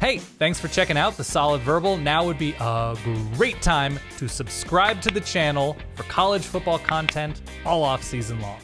Hey, thanks for checking out The Solid Verbal. Now would be a great time to subscribe to the channel for college football content all off season long.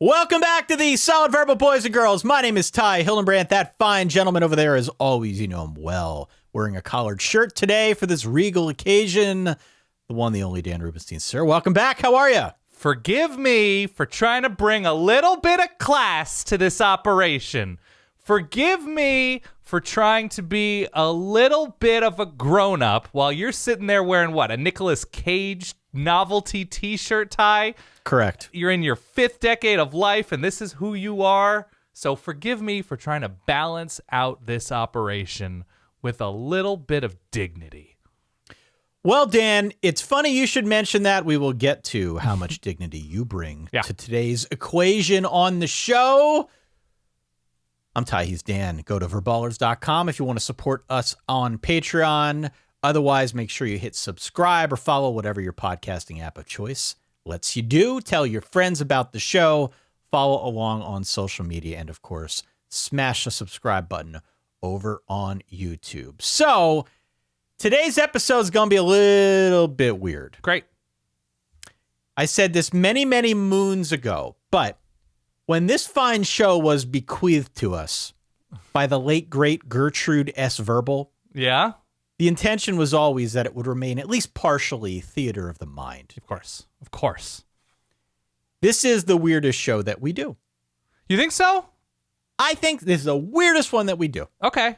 Welcome back to the Solid Verbal, boys and girls. My name is Ty Hildenbrandt. That fine gentleman over there, as always, you know him well, wearing a collared shirt today for this regal occasion. The one, the only Dan Rubenstein, sir. Welcome back. How are you? Forgive me for trying to bring a little bit of class to this operation. Forgive me for trying to be a little bit of a grown-up while you're sitting there wearing what? A Nicolas Cage novelty t-shirt, Ty? Correct. You're in your 5th decade of life, and this is who you are. So forgive me for trying to balance out this operation with a little bit of dignity. Well, Dan, it's funny you should mention that. We will get to how much dignity you bring to today's equation on the show. I'm Ty, he's Dan. Go to verballers.com if you want to support us on Patreon. Otherwise, make sure you hit subscribe or follow whatever your podcasting app of choice lets you do. Tell your friends about the show. Follow along on social media. And, of course, smash the subscribe button over on YouTube. So, today's episode is going to be a little bit weird. Great. I said this many, many moons ago, but when this fine show was bequeathed to us by the late, great Gertrude S. Verbal, yeah, the intention was always that it would remain at least partially theater of the mind. Of course. Of course. This is the weirdest show that we do. You think so? I think this is the weirdest one that we do. Okay.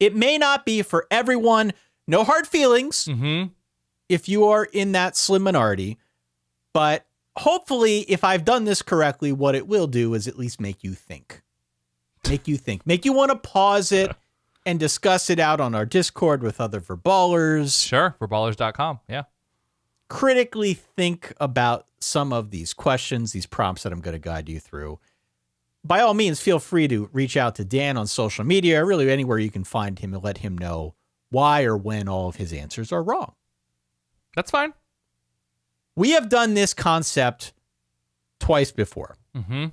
It may not be for everyone. No hard feelings if you are in that slim minority. But hopefully, if I've done this correctly, what it will do is at least make you think. Make you think. Make you want to pause it and discuss it out on our Discord with other verballers. Sure. Verballers.com. Yeah. Critically think about some of these questions, these prompts that I'm going to guide you through. By all means, feel free to reach out to Dan on social media, or really anywhere you can find him, and let him know why or when all of his answers are wrong. That's fine. We have done this concept twice before. The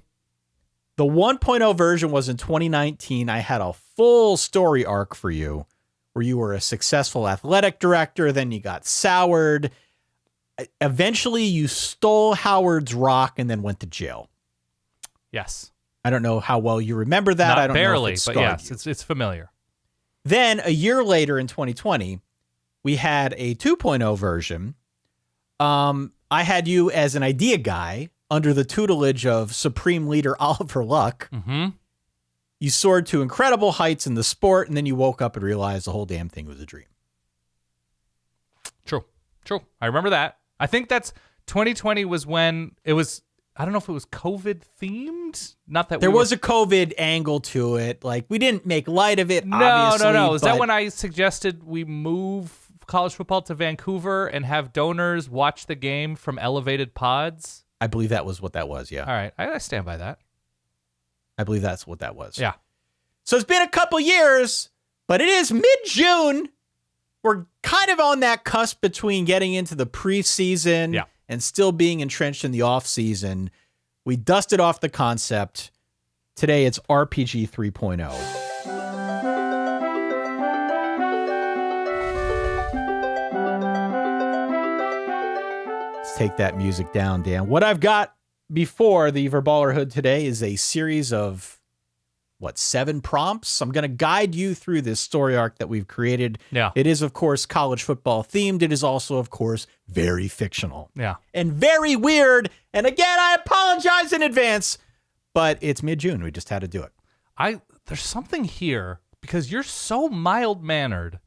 1.0 version was in 2019. I had a full story arc for you where you were a successful athletic director, then you got soured. Eventually, you stole Howard's rock and then went to jail. Yes. I don't know how well you remember that. Not I don't barely, know if but yes, it's familiar. Then a year later in 2020, we had a 2.0 version. I had you as an idea guy under the tutelage of Supreme Leader Oliver Luck. You soared to incredible heights in the sport, and then you woke up and realized the whole damn thing was a dream. True. I remember that. I think that's 2020 was when it was, I don't know if it was COVID themed. Not that there was a COVID angle to it. Like, we didn't make light of it, obviously. No. Is that when I suggested we move college football to Vancouver and have donors watch the game from elevated pods? I believe that was what that was, yeah. All right. I stand by that. I believe that's what that was. Yeah. So it's been a couple years, but it is mid-June. We're kind of on that cusp between getting into the preseason and still being entrenched in the off-season. We dusted off the concept. Today, it's RPG 3.0. Let's take that music down, Dan. What I've got before the Verballerhood today is a series of 7 prompts. I'm going to guide you through this story arc that we've created. Yeah. It is, of course, college football themed. It is also, of course, very fictional. Yeah. And very weird. And again, I apologize in advance, but it's mid-June. We just had to do it. There's something here because you're so mild-mannered,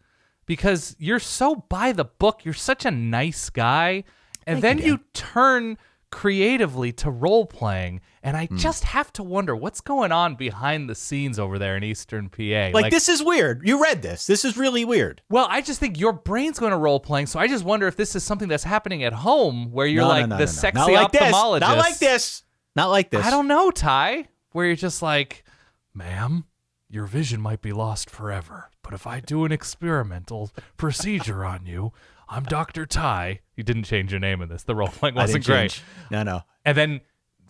because you're so by the book. You're such a nice guy. And then you turn creatively to role-playing, and I just have to wonder what's going on behind the scenes over there in Eastern PA. Like, this is weird. You read this. This is really weird. Well, I just think your brain's going to role-playing, so I just wonder if this is something that's happening at home where you're sexy ophthalmologist. Not like this. Not like this. I don't know, Ty, where you're just like, ma'am, your vision might be lost forever, but if I do an experimental procedure on you, I'm Dr. Ty. You didn't change your name in this. The role-playing wasn't great. No. And then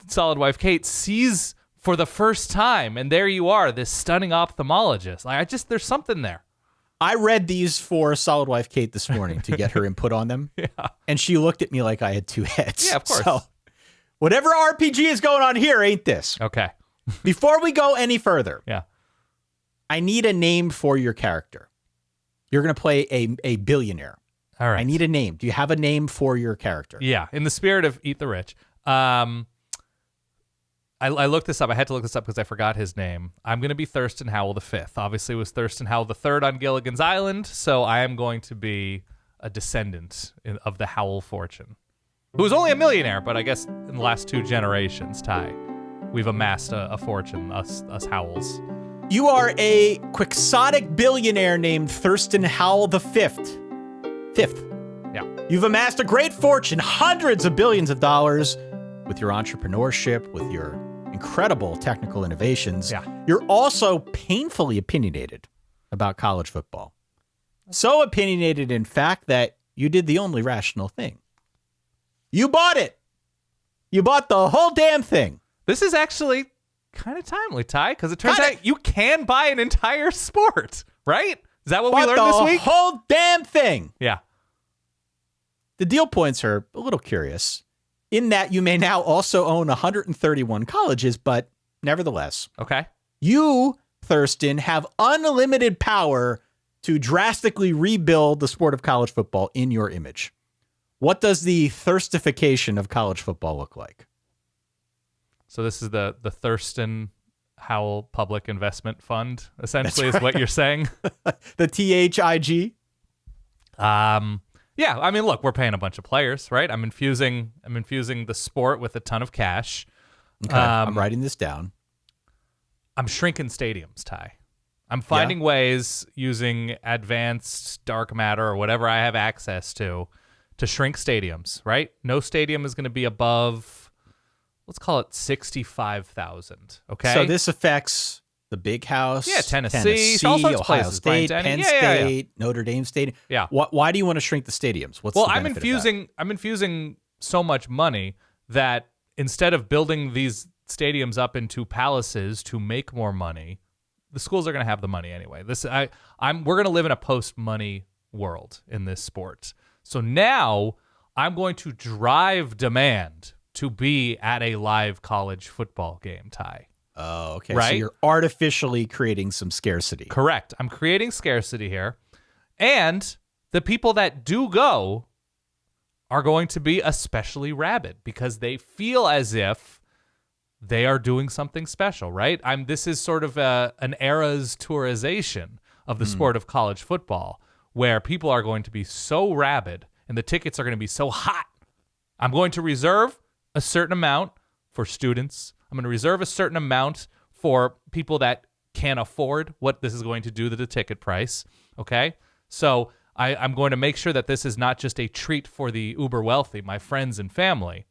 Solid Wife Kate sees for the first time, and there you are, this stunning ophthalmologist. Like, there's something there. I read these for Solid Wife Kate this morning to get her input on them. Yeah. And she looked at me like I had two heads. Yeah, of course. So whatever RPG is going on here ain't this. Okay. Before we go any further, yeah, I need a name for your character. You're going to play a billionaire. All right. I need a name. Do you have a name for your character? Yeah, in the spirit of Eat the Rich. I looked this up. I had to look this up because I forgot his name. I'm going to be Thurston Howell V. Obviously, it was Thurston Howell III on Gilligan's Island, so I am going to be a descendant of the Howell fortune, who was only a millionaire, but I guess in the last 2 generations, Ty, we've amassed a fortune, us Howells. You are a quixotic billionaire named Thurston Howell V. Fifth. Yeah. You've amassed a great fortune, hundreds of billions of dollars with your entrepreneurship, with your incredible technical innovations. Yeah. You're also painfully opinionated about college football. So opinionated, in fact, that you did the only rational thing. You bought it. You bought the whole damn thing. This is actually kind of timely, Ty, because it turns out you can buy an entire sport, right? Is that what we learned this week? The whole damn thing. Yeah. The deal points are a little curious in that you may now also own 131 colleges, but nevertheless, okay, you, Thurston, have unlimited power to drastically rebuild the sport of college football in your image. What does the thirstification of college football look like? So this is the Thurston Howell Public Investment Fund, essentially, That's is what you're saying. The THIG? Yeah, I mean, look, we're paying a bunch of players, right? I'm infusing the sport with a ton of cash. Okay, I'm writing this down. I'm shrinking stadiums, Ty. I'm finding ways using advanced dark matter or whatever I have access to shrink stadiums, right? No stadium is going to be above, let's call it 65,000, okay? So this affects the Big House, yeah, Tennessee, all sorts of Ohio places, State, Penn Penn State, Notre Dame Stadium. Yeah. Why do you want to shrink the stadiums? What's the benefit of that? I'm infusing so much money that instead of building these stadiums up into palaces to make more money, the schools are going to have the money anyway. We're going to live in a post-money world in this sport. So now I'm going to drive demand to be at a live college football game, Ty. Oh, okay. Right? So you're artificially creating some scarcity. Correct. I'm creating scarcity here. And the people that do go are going to be especially rabid because they feel as if they are doing something special, right? This is sort of an era's tourization of the sport of college football where people are going to be so rabid and the tickets are going to be so hot. I'm going to reserve a certain amount for students. I'm going to reserve a certain amount for people that can't afford what this is going to do to the ticket price, okay? So I'm going to make sure that this is not just a treat for the uber wealthy, my friends and family,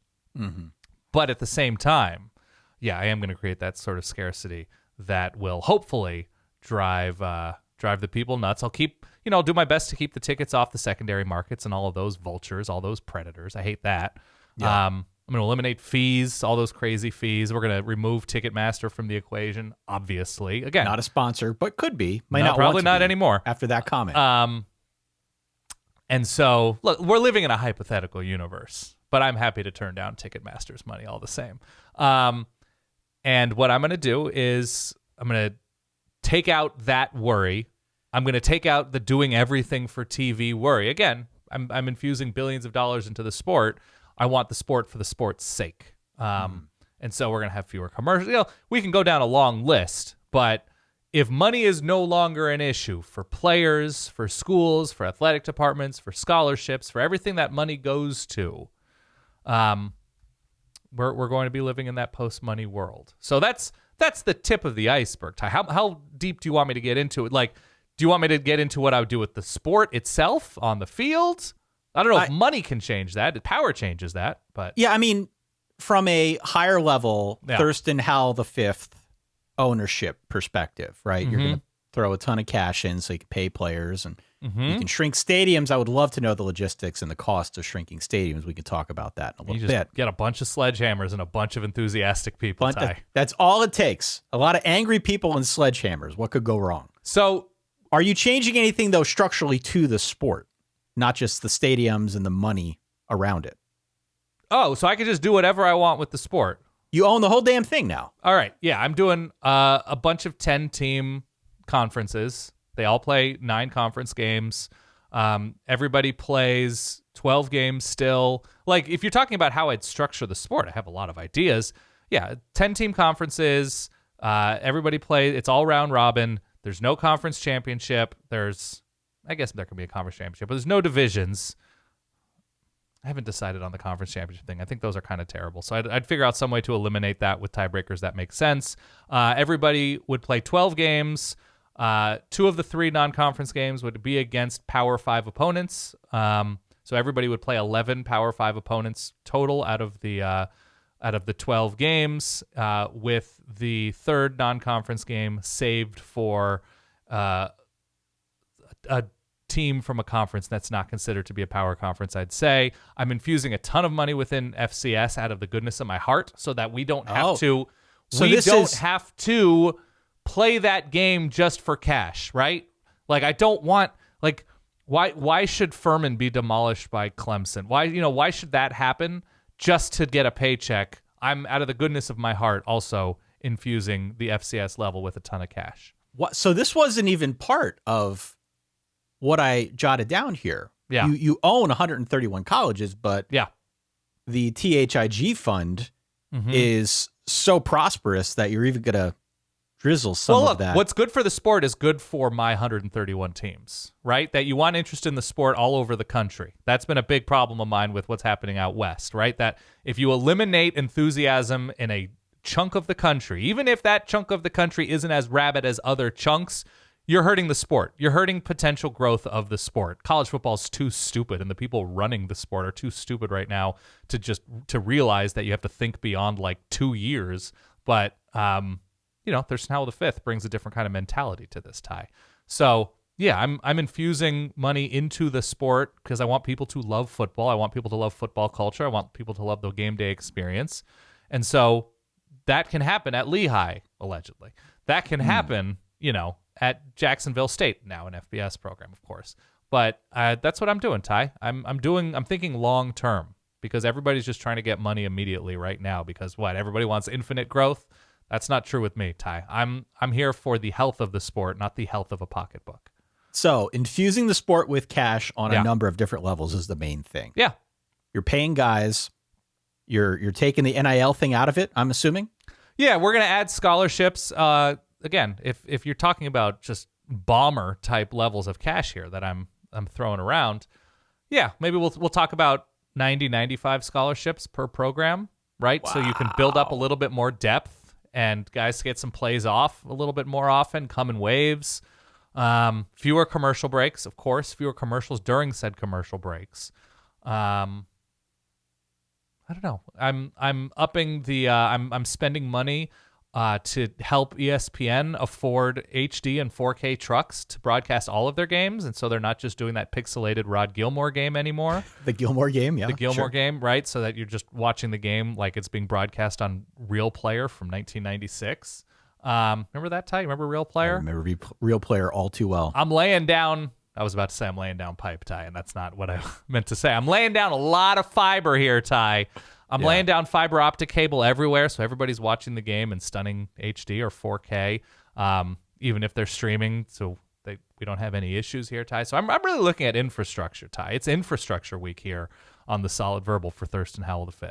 but at the same time, yeah, I am going to create that sort of scarcity that will hopefully drive the people nuts. I'll do my best to keep the tickets off the secondary markets and all of those vultures, all those predators. I hate that. Yeah. I'm going to eliminate fees, all those crazy fees. We're going to remove Ticketmaster from the equation, obviously. Again, not a sponsor, but could be. Probably not anymore after that comment. And so, look, we're living in a hypothetical universe, but I'm happy to turn down Ticketmaster's money all the same. And what I'm going to do is I'm going to take out that worry. I'm going to take out the doing everything for TV worry. Again, I'm infusing billions of dollars into the sport. I want the sport for the sport's sake. And so we're going to have fewer commercials. We can go down a long list, but if money is no longer an issue for players, for schools, for athletic departments, for scholarships, for everything that money goes to, we're going to be living in that post-money world. So that's the tip of the iceberg, Ty. How deep do you want me to get into it? Like, do you want me to get into what I would do with the sport itself on the field? I don't know if money can change that. Power changes that, but yeah, I mean, from a higher level, Thurston Howell V ownership perspective, right? You're going to throw a ton of cash in so you can pay players and You can shrink stadiums. I would love to know the logistics and the cost of shrinking stadiums. We can talk about that in a little bit. Get a bunch of sledgehammers and a bunch of enthusiastic people, Ty. That's all it takes. A lot of angry people and sledgehammers. What could go wrong? So, are you changing anything, though, structurally to the sport, not just the stadiums and the money around it? Oh, so I can just do whatever I want with the sport. You own the whole damn thing now. All right. Yeah, I'm doing a bunch of 10-team conferences. They all play 9 conference games. Everybody plays 12 games still. Like, if you're talking about how I'd structure the sport, I have a lot of ideas. Yeah, 10-team conferences. Everybody plays. It's all round robin. There's no conference championship. I guess there can be a conference championship, but there's no divisions. I haven't decided on the conference championship thing. I think those are kind of terrible. So I'd figure out some way to eliminate that with tiebreakers that make sense. Everybody would play 12 games. 2 of the 3 non-conference games would be against Power 5 opponents. So everybody would play 11 Power 5 opponents total out of the 12 games, with the 3rd non-conference game saved for a team from a conference that's not considered to be a power conference, I'd say. I'm infusing a ton of money within FCS out of the goodness of my heart so that we don't have to... So we don't have to play that game just for cash, right? Like, I don't want, like, why should Furman be demolished by Clemson? Why should that happen just to get a paycheck? I'm, out of the goodness of my heart, also infusing the FCS level with a ton of cash. What? So this wasn't even part of what I jotted down here. Yeah. You own 131 colleges, but the THIG fund is so prosperous that you're even going to drizzle some of that. What's good for the sport is good for my 131 teams, right? That you want interest in the sport all over the country. That's been a big problem of mine with what's happening out west, right? That if you eliminate enthusiasm in a chunk of the country, even if that chunk of the country isn't as rabid as other chunks, you're hurting the sport. You're hurting potential growth of the sport. College football is too stupid, and the people running the sport are too stupid right now to realize that you have to think beyond like 2 years. But there's now the 5th brings a different kind of mentality to this, Ty. So yeah, I'm infusing money into the sport because I want people to love football. I want people to love football culture. I want people to love the game day experience. And so that can happen at Lehigh, allegedly. That can happen, at Jacksonville State, now an FBS program, of course. But that's what I'm doing, Ty. I'm thinking long term because everybody's just trying to get money immediately right now because everybody wants infinite growth. That's not true with me, Ty. I'm here for the health of the sport, not the health of a pocketbook. So infusing the sport with cash on a number of different levels is the main thing. Yeah. You're paying guys. You're taking the NIL thing out of it, I'm assuming? Yeah, we're going to add scholarships. Again, if you're talking about just bomber type levels of cash here that I'm throwing around, yeah, maybe we'll talk about 95 scholarships per program, right? Wow. So you can build up a little bit more depth and guys get some plays off a little bit more often, come in waves. Fewer commercial breaks, of course, fewer commercials during said commercial breaks. I don't know. I'm upping the I'm spending money to help ESPN afford HD and 4K trucks to broadcast all of their games, and so they're not just doing that pixelated Rod Gilmore game anymore. The Gilmore game, yeah. The Gilmore game, right? So that you're just watching the game like it's being broadcast on Real Player from 1996. Remember that, Ty? Remember Real Player? I remember Real Player all too well. I was about to say I'm laying down pipe, Ty, and that's not what I meant to say. I'm laying down a lot of fiber here, Ty. I'm laying down fiber optic cable everywhere, so everybody's watching the game in stunning HD or 4K, even if they're streaming, so we don't have any issues here, Ty. So I'm really looking at infrastructure, Ty. It's infrastructure week here on the Solid Verbal for Thurston Howell V.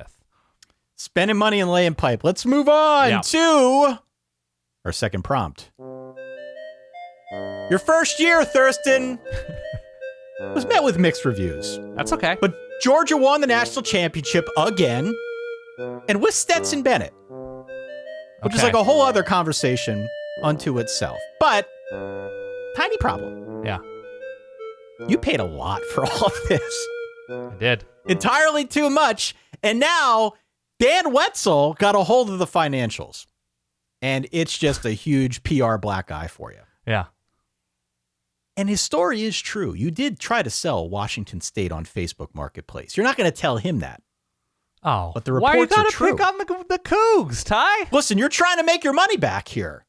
Spending money and laying pipe. Let's move on to our second prompt. Your first year, Thurston, was met with mixed reviews. That's okay. But Georgia won the national championship again, and with Stetson Bennett, which is like a whole other conversation unto itself. But, tiny problem. Yeah. You paid a lot for all of this. I did. Entirely too much. And now, Dan Wetzel got a hold of the financials. And it's just a huge PR black eye for you. Yeah. And his story is true. You did try to sell Washington State on Facebook Marketplace. You're not going to tell him that. Oh, but the reports why you gotta are true. pick on the Cougs, Ty? Listen, you're trying to make your money back here.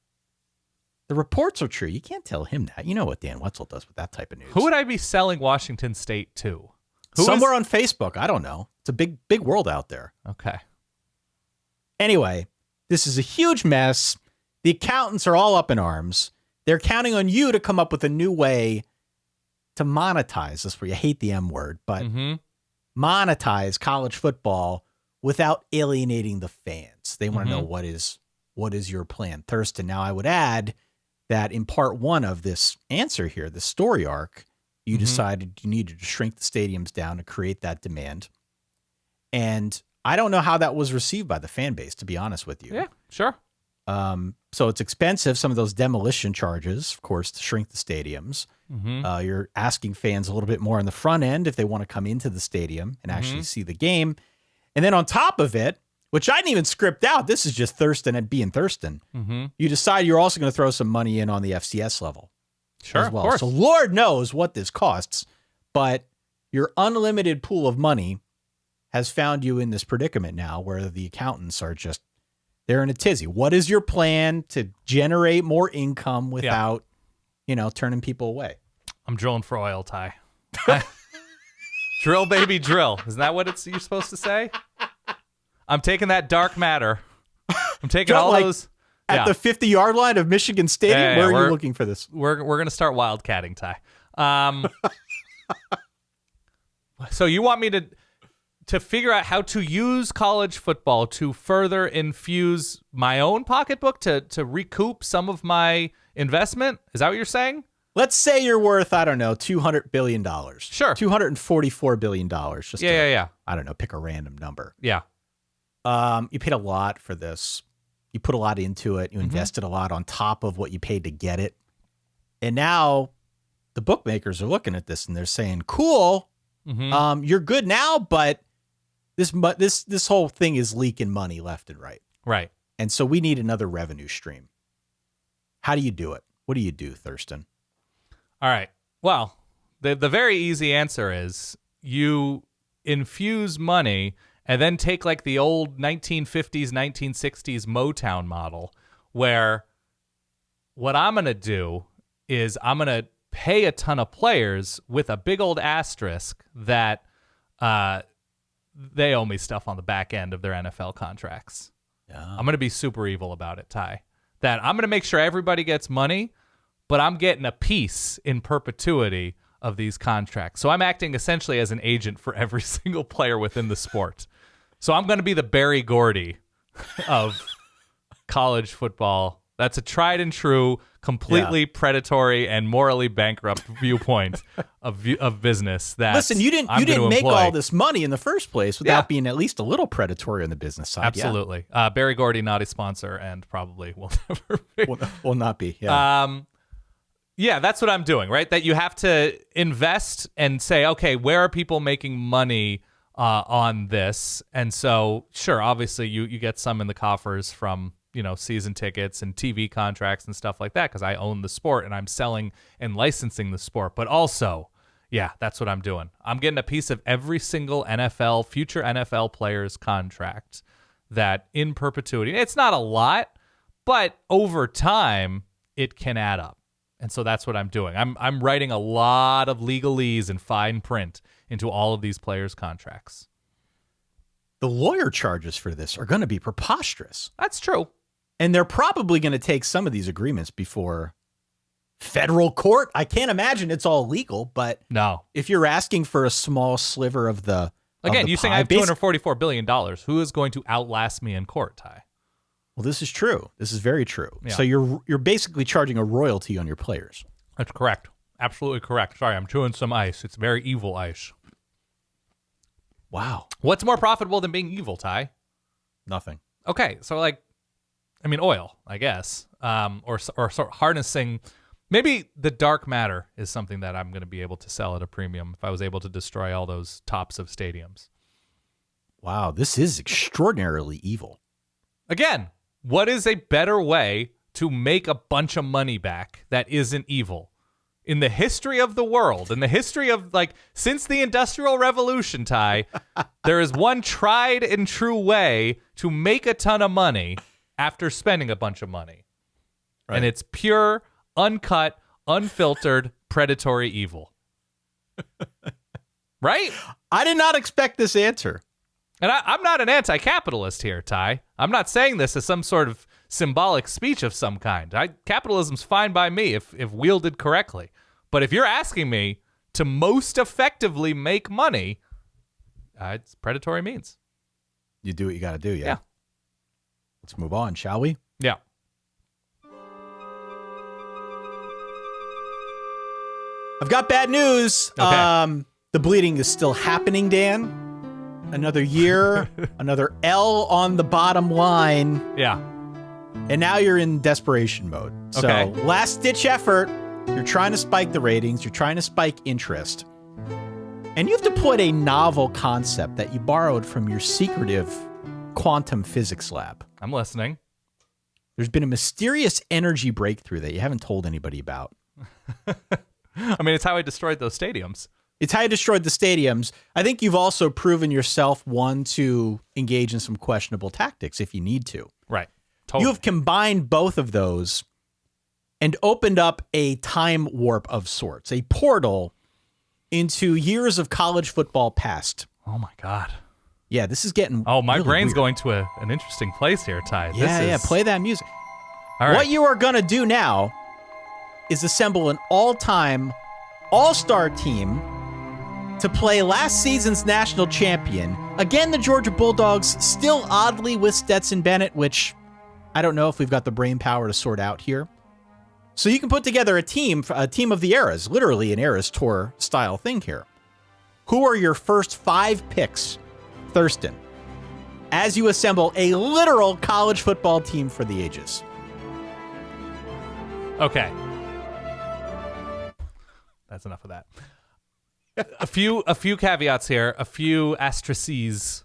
The reports are true. You can't tell him that. You know what Dan Wetzel does with that type of news. Who would I be selling Washington State to? Somewhere on Facebook. I don't know. It's a big world out there. Okay. Anyway, this is a huge mess. The accountants are all up in arms. They're counting on you to come up with a new way to monetize. That's where you hate the M word, but monetize college football without alienating the fans. They want to know what is your plan, Thurston. Now, I would add that in part one of this answer here, the story arc, you decided you needed to shrink the stadiums down to create that demand. And I don't know how that was received by the fan base, to be honest with you. Yeah, sure. So it's expensive, some of those demolition charges, of course, to shrink the stadiums. You're asking fans a little bit more on the front end if they want to come into the stadium and actually see the game. And then on top of it, which I didn't even script out, this is just Thurston and being Thurston, you decide you're also going to throw some money in on the FCS level. Sure, as well. Of course. So Lord knows what this costs, but your unlimited pool of money has found you in this predicament now where the accountants are just, they're in a tizzy. What is your plan to generate more income without, turning people away? I'm drilling for oil, Ty. Drill, baby, drill. Isn't that what you're supposed to say? I'm taking that dark matter. I'm taking all those. At the 50-yard line of Michigan Stadium? Where are you looking for this? We're going to start wildcatting, Ty. So you want me to figure out how to use college football to further infuse my own pocketbook to recoup some of my investment? Is that what you're saying? Let's say you're worth, I don't know, $200 billion. Sure. $244 billion. Just yeah. I don't know, pick a random number. Yeah. You paid a lot for this. You put a lot into it. You invested a lot on top of what you paid to get it. And now the bookmakers are looking at this and they're saying, cool, you're good now, but this whole thing is leaking money left and right. Right. And so we need another revenue stream. How do you do it? What do you do, Thurston? All right. Well, the very easy answer is you infuse money and then take like the old 1950s, 1960s Motown model where what I'm going to do is I'm going to pay a ton of players with a big old asterisk that they owe me stuff on the back end of their NFL contracts. Yeah. I'm going to be super evil about it, Ty. That I'm going to make sure everybody gets money, but I'm getting a piece in perpetuity of these contracts. So I'm acting essentially as an agent for every single player within the sport. So I'm going to be the Barry Gordy of college football. That's a tried and true, completely predatory and morally bankrupt viewpoint of business. That listen, you didn't make all this money in the first place without being at least a little predatory on the business side. Absolutely, Barry Gordy, not a sponsor, and probably will never be. Will not be. Yeah. Yeah, that's what I'm doing. Right, that you have to invest and say, okay, where are people making money on this? And so, sure, obviously, you get some in the coffers from season tickets and TV contracts and stuff like that because I own the sport and I'm selling and licensing the sport. But also, yeah, that's what I'm doing. I'm getting a piece of every single future NFL player's contract that in perpetuity. It's not a lot, but over time, it can add up. And so that's what I'm doing. I'm writing a lot of legalese and fine print into all of these players' contracts. The lawyer charges for this are going to be preposterous. That's true. And they're probably going to take some of these agreements before federal court. I can't imagine it's all legal, but no. If you're asking for a small sliver of the Again, you saying I have $244 billion. Who is going to outlast me in court, Ty? Well, this is true. This is very true. Yeah. So you're basically charging a royalty on your players. That's correct. Absolutely correct. Sorry, I'm chewing some ice. It's very evil ice. Wow. What's more profitable than being evil, Ty? Nothing. Okay, so oil, I guess, or sort of harnessing. Maybe the dark matter is something that I'm going to be able to sell at a premium if I was able to destroy all those tops of stadiums. Wow, this is extraordinarily evil. Again, what is a better way to make a bunch of money back that isn't evil? in the history of the world, in the history of, like, since the Industrial Revolution, Ty, there is one tried and true way to make a ton of money after spending a bunch of money. Right. And it's pure, uncut, unfiltered, predatory evil. Right? I did not expect this answer. And I'm not an anti-capitalist here, Ty. I'm not saying this as some sort of symbolic speech of some kind. Capitalism's fine by me if wielded correctly. But if you're asking me to most effectively make money, it's predatory means. You do what you got to do, yeah. Let's move on, shall we? Yeah. I've got bad news. Okay. The bleeding is still happening, Dan. Another year, another L on the bottom line. Yeah. And now you're in desperation mode. Okay. So last-ditch effort. You're trying to spike the ratings. You're trying to spike interest. And you've deployed a novel concept that you borrowed from your secretive quantum physics lab. I'm listening. There's been a mysterious energy breakthrough that you haven't told anybody about. I mean, it's how I destroyed those stadiums. It's how you destroyed the stadiums. I think you've also proven yourself one to engage in some questionable tactics if you need to. Right. Totally. You have combined both of those and opened up a time warp of sorts, a portal into years of college football past. Oh, my God. Yeah, this is getting my really brain's weird. going to an interesting place here, Ty. Yeah, play that music. All right. What you are going to do now is assemble an all-time all-star team to play last season's national champion. Again, the Georgia Bulldogs, still oddly with Stetson Bennett, which I don't know if we've got the brain power to sort out here. So you can put together a team of the eras, literally an Eras Tour style thing here. Who are your first 5 picks, Thurston, as you assemble a literal college football team for the ages? Okay. That's enough of that. A few caveats here, a few asterisks.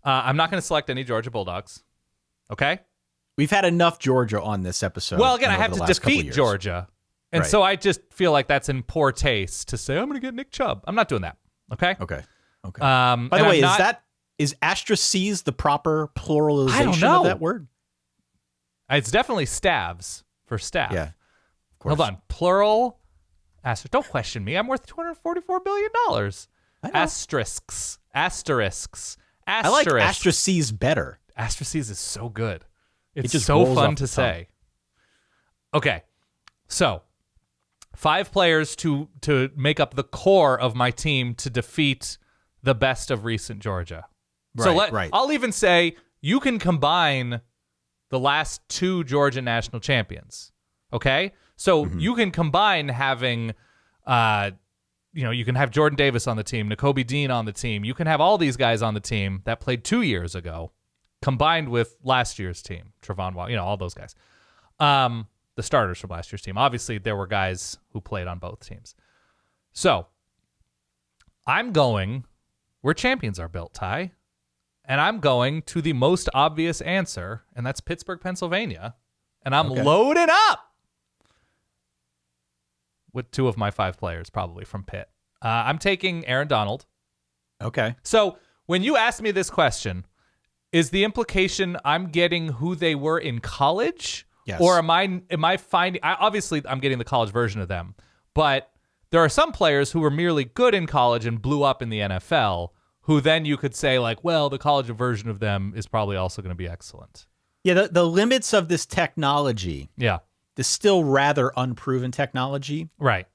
I'm not going to select any Georgia Bulldogs. Okay? We've had enough Georgia on this episode. Well, again, I have to defeat Georgia. And so I just feel like that's in poor taste to say, I'm going to get Nick Chubb. I'm not doing that. Okay? Okay. By the way, is asterisks the proper pluralization of that word? It's definitely stabs for staff. Yeah. Of course. Hold on. Plural. Don't question me. I'm worth $244 billion. Asterisks. I like asterisks better. Asterisks is so good. It's just so rolls fun off to the say. Okay. So, 5 players to make up the core of my team to defeat the best of recent Georgia. Right. I'll even say you can combine the last 2 Georgia national champions. Okay? So you can combine having, you can have Jordan Davis on the team, Nakobe Dean on the team. You can have all these guys on the team that played 2 years ago, combined with last year's team, Trevon Wallace, all those guys. The starters from last year's team. Obviously, there were guys who played on both teams. So, I'm going where champions are built, Ty. And I'm going to the most obvious answer, and that's Pittsburgh, Pennsylvania. And I'm loading up with 2 of my 5 players, probably from Pitt. I'm taking Aaron Donald. Okay. So when you ask me this question, is the implication I'm getting who they were in college? Yes. Or am I finding... obviously, I'm getting the college version of them. But there are some players who were merely good in college and blew up in the NFL, who then you could say, like, well, the college version of them is probably also going to be excellent. Yeah, the limits of this technology... Yeah. The still rather unproven technology, right,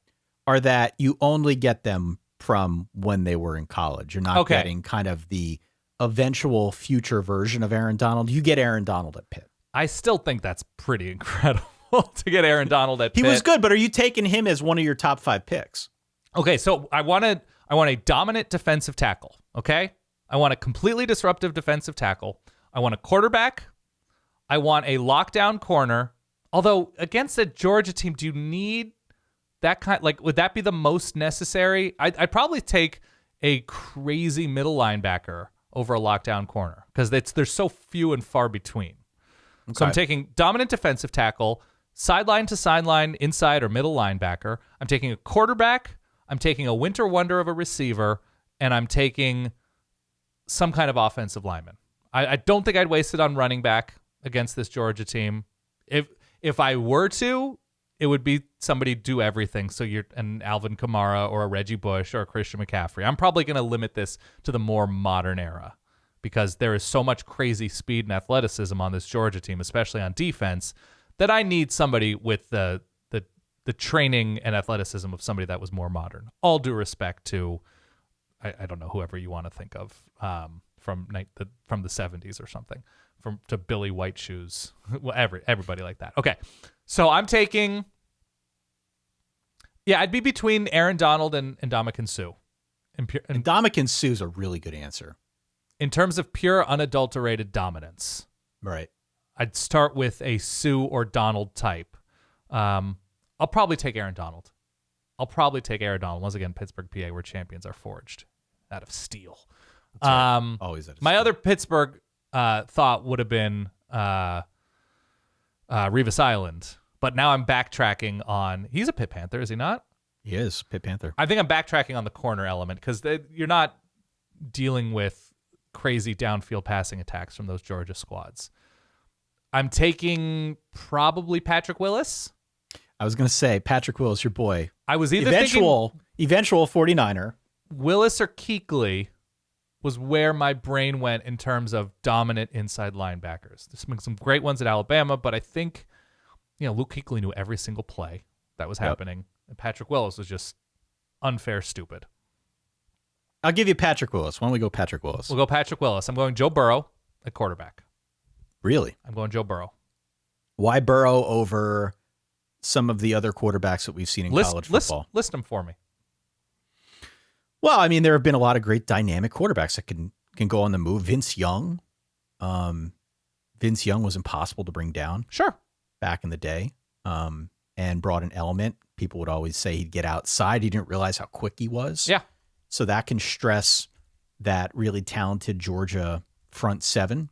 are that you only get them from when they were in college. You're not getting kind of the eventual future version of Aaron Donald. You get Aaron Donald at Pitt. I still think that's pretty incredible to get Aaron Donald at Pitt. He was good, but are you taking him as one of your top 5 picks? Okay, so I want a dominant defensive tackle, okay? I want a completely disruptive defensive tackle. I want a quarterback. I want a lockdown corner. Although, against a Georgia team, do you need that kind? Like, would that be the most necessary? I'd probably take a crazy middle linebacker over a lockdown corner because they're so few and far between. Okay. So I'm taking dominant defensive tackle, sideline to sideline, inside or middle linebacker. I'm taking a quarterback. I'm taking a winter wonder of a receiver, and I'm taking some kind of offensive lineman. I don't think I'd waste it on running back against this Georgia team. If I were to, it would be somebody do everything. So you're an Alvin Kamara or a Reggie Bush or a Christian McCaffrey. I'm probably going to limit this to the more modern era because there is so much crazy speed and athleticism on this Georgia team, especially on defense, that I need somebody with the training and athleticism of somebody that was more modern. All due respect to, I don't know, whoever you want to think of from the 70s or something, to Billy White Shoes, well, everybody like that. Okay, so I'm taking, I'd be between Aaron Donald and Ndamukong Suh. And Ndamukong Suh is a really good answer. In terms of pure unadulterated dominance. Right. I'd start with a Sue or Donald type. I'll probably take Aaron Donald. Once again, Pittsburgh, PA, where champions are forged out of steel. That's right. Always out of my steel. other Pittsburgh thought would have been Revis Island, but now I'm backtracking on. He's a Pitt Panther, is he not? He is Pitt Panther. I think I'm backtracking on the corner element because you're not dealing with crazy downfield passing attacks from those Georgia squads. I'm taking probably Patrick Willis. I was going to say Patrick Willis, your boy. I was either eventual 49er. Willis or Kuechly was where my brain went in terms of dominant inside linebackers. There's been some great ones at Alabama, but I think, Luke Kuechly knew every single play that was happening. And Patrick Willis was just unfair stupid. I'll give you Patrick Willis. Why don't we go Patrick Willis? We'll go Patrick Willis. I'm going Joe Burrow at quarterback. Really? I'm going Joe Burrow. Why Burrow over some of the other quarterbacks that we've seen in college football? List them for me. Well, I mean, there have been a lot of great dynamic quarterbacks that can go on the move. Vince Young. Vince Young was impossible to bring down. Sure. Back in the day. And brought an element. People would always say he'd get outside. He didn't realize how quick he was. Yeah. So that can stress that really talented Georgia front seven,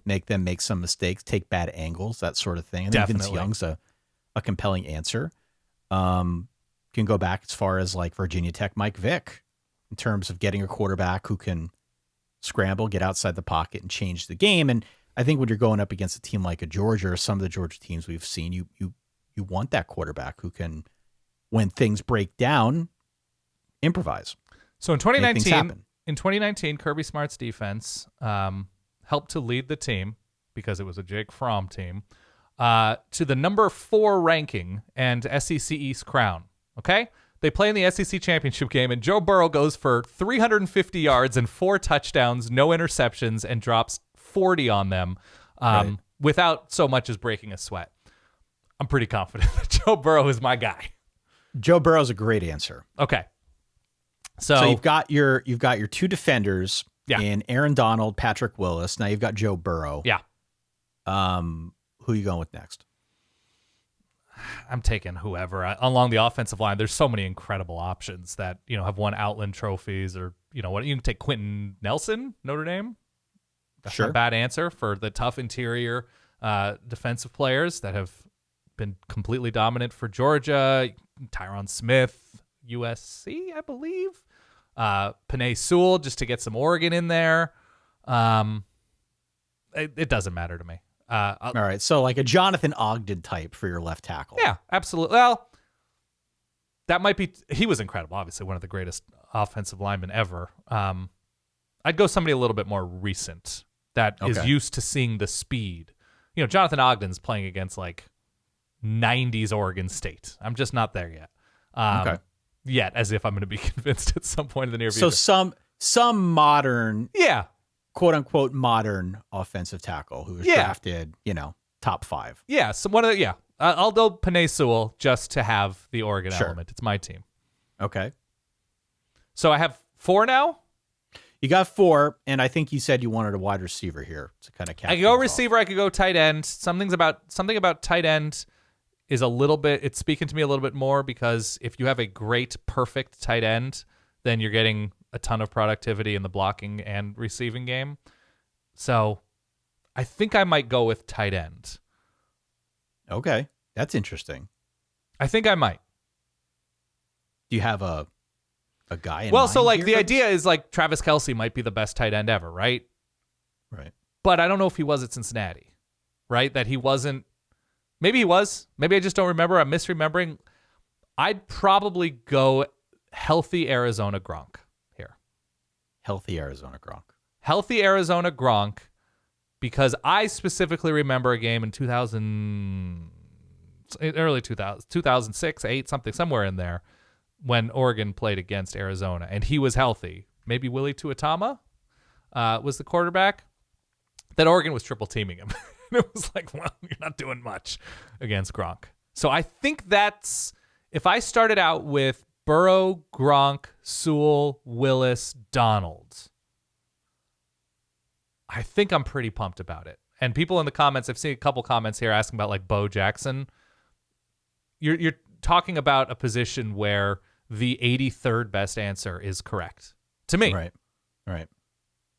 make them make some mistakes, take bad angles, that sort of thing. I think Vince Young's a compelling answer. Can go back as far as like Virginia Tech Mike Vick in terms of getting a quarterback who can scramble, get outside the pocket, and change the game. And I think when you're going up against a team like a Georgia or some of the Georgia teams we've seen, you want that quarterback who can, when things break down, improvise. So in 2019, Kirby Smart's defense helped to lead the team, because it was a Jake Fromm team, to the number 4 ranking and SEC East crown. Okay? They play in the SEC championship game, and Joe Burrow goes for 350 yards and 4 touchdowns, no interceptions, and drops 40 on them without so much as breaking a sweat. I'm pretty confident that Joe Burrow is my guy. Joe Burrow's a great answer. Okay. So you've got your 2 defenders in Aaron Donald, Patrick Willis. Now you've got Joe Burrow. Yeah. Who are you going with next? I'm taking whoever along the offensive line. There's so many incredible options that have won Outland trophies, or what you can take. Quentin Nelson, Notre Dame. That's not a bad answer for the tough interior defensive players that have been completely dominant for Georgia. Tyron Smith, USC, I believe. Penei Sewell, just to get some Oregon in there. It doesn't matter to me. All right, so like a Jonathan Ogden type for your left tackle. Yeah, absolutely. Well, that might be. He was incredible. Obviously, one of the greatest offensive linemen ever. I'd go somebody a little bit more recent that is used to seeing the speed. Jonathan Ogden's playing against like 90s Oregon State. I'm just not there yet. Yet, as if I'm going to be convinced at some point in the near future. So some modern, quote unquote modern offensive tackle who was drafted, top 5. Yeah, I'll go Penei Sewell just to have the Oregon element. It's my team. Okay. So I have 4 now. You got 4, and I think you said you wanted a wide receiver here to kind of cap. I could go receiver. I could go tight end. Something about tight end is a little bit. It's speaking to me a little bit more, because if you have a great, perfect tight end, then you're getting a ton of productivity in the blocking and receiving game. So I think I might go with tight end. Okay. That's interesting. I think I might. Do you have a guy in Well, mind so like here the for idea is like Travis Kelce might be the best tight end ever, right? Right. But I don't know if he was at Cincinnati, right? That he wasn't. Maybe he was. Maybe I just don't remember. I'm misremembering. I'd probably go healthy Arizona Gronk here. Healthy Arizona Gronk. Healthy Arizona Gronk, because I specifically remember a game in early 2000s, 2006, 8, somewhere in there, when Oregon played against Arizona, and he was healthy. Maybe Willie Tuatama was the quarterback. That Oregon was triple teaming him. It was like, well, you're not doing much against Gronk. So I think that's, if I started out with Burrow, Gronk, Sewell, Willis, Donald, I think I'm pretty pumped about it. And people in the comments, I've seen a couple comments here asking about like Bo Jackson. You're talking about a position where the 83rd best answer is correct to me. Right.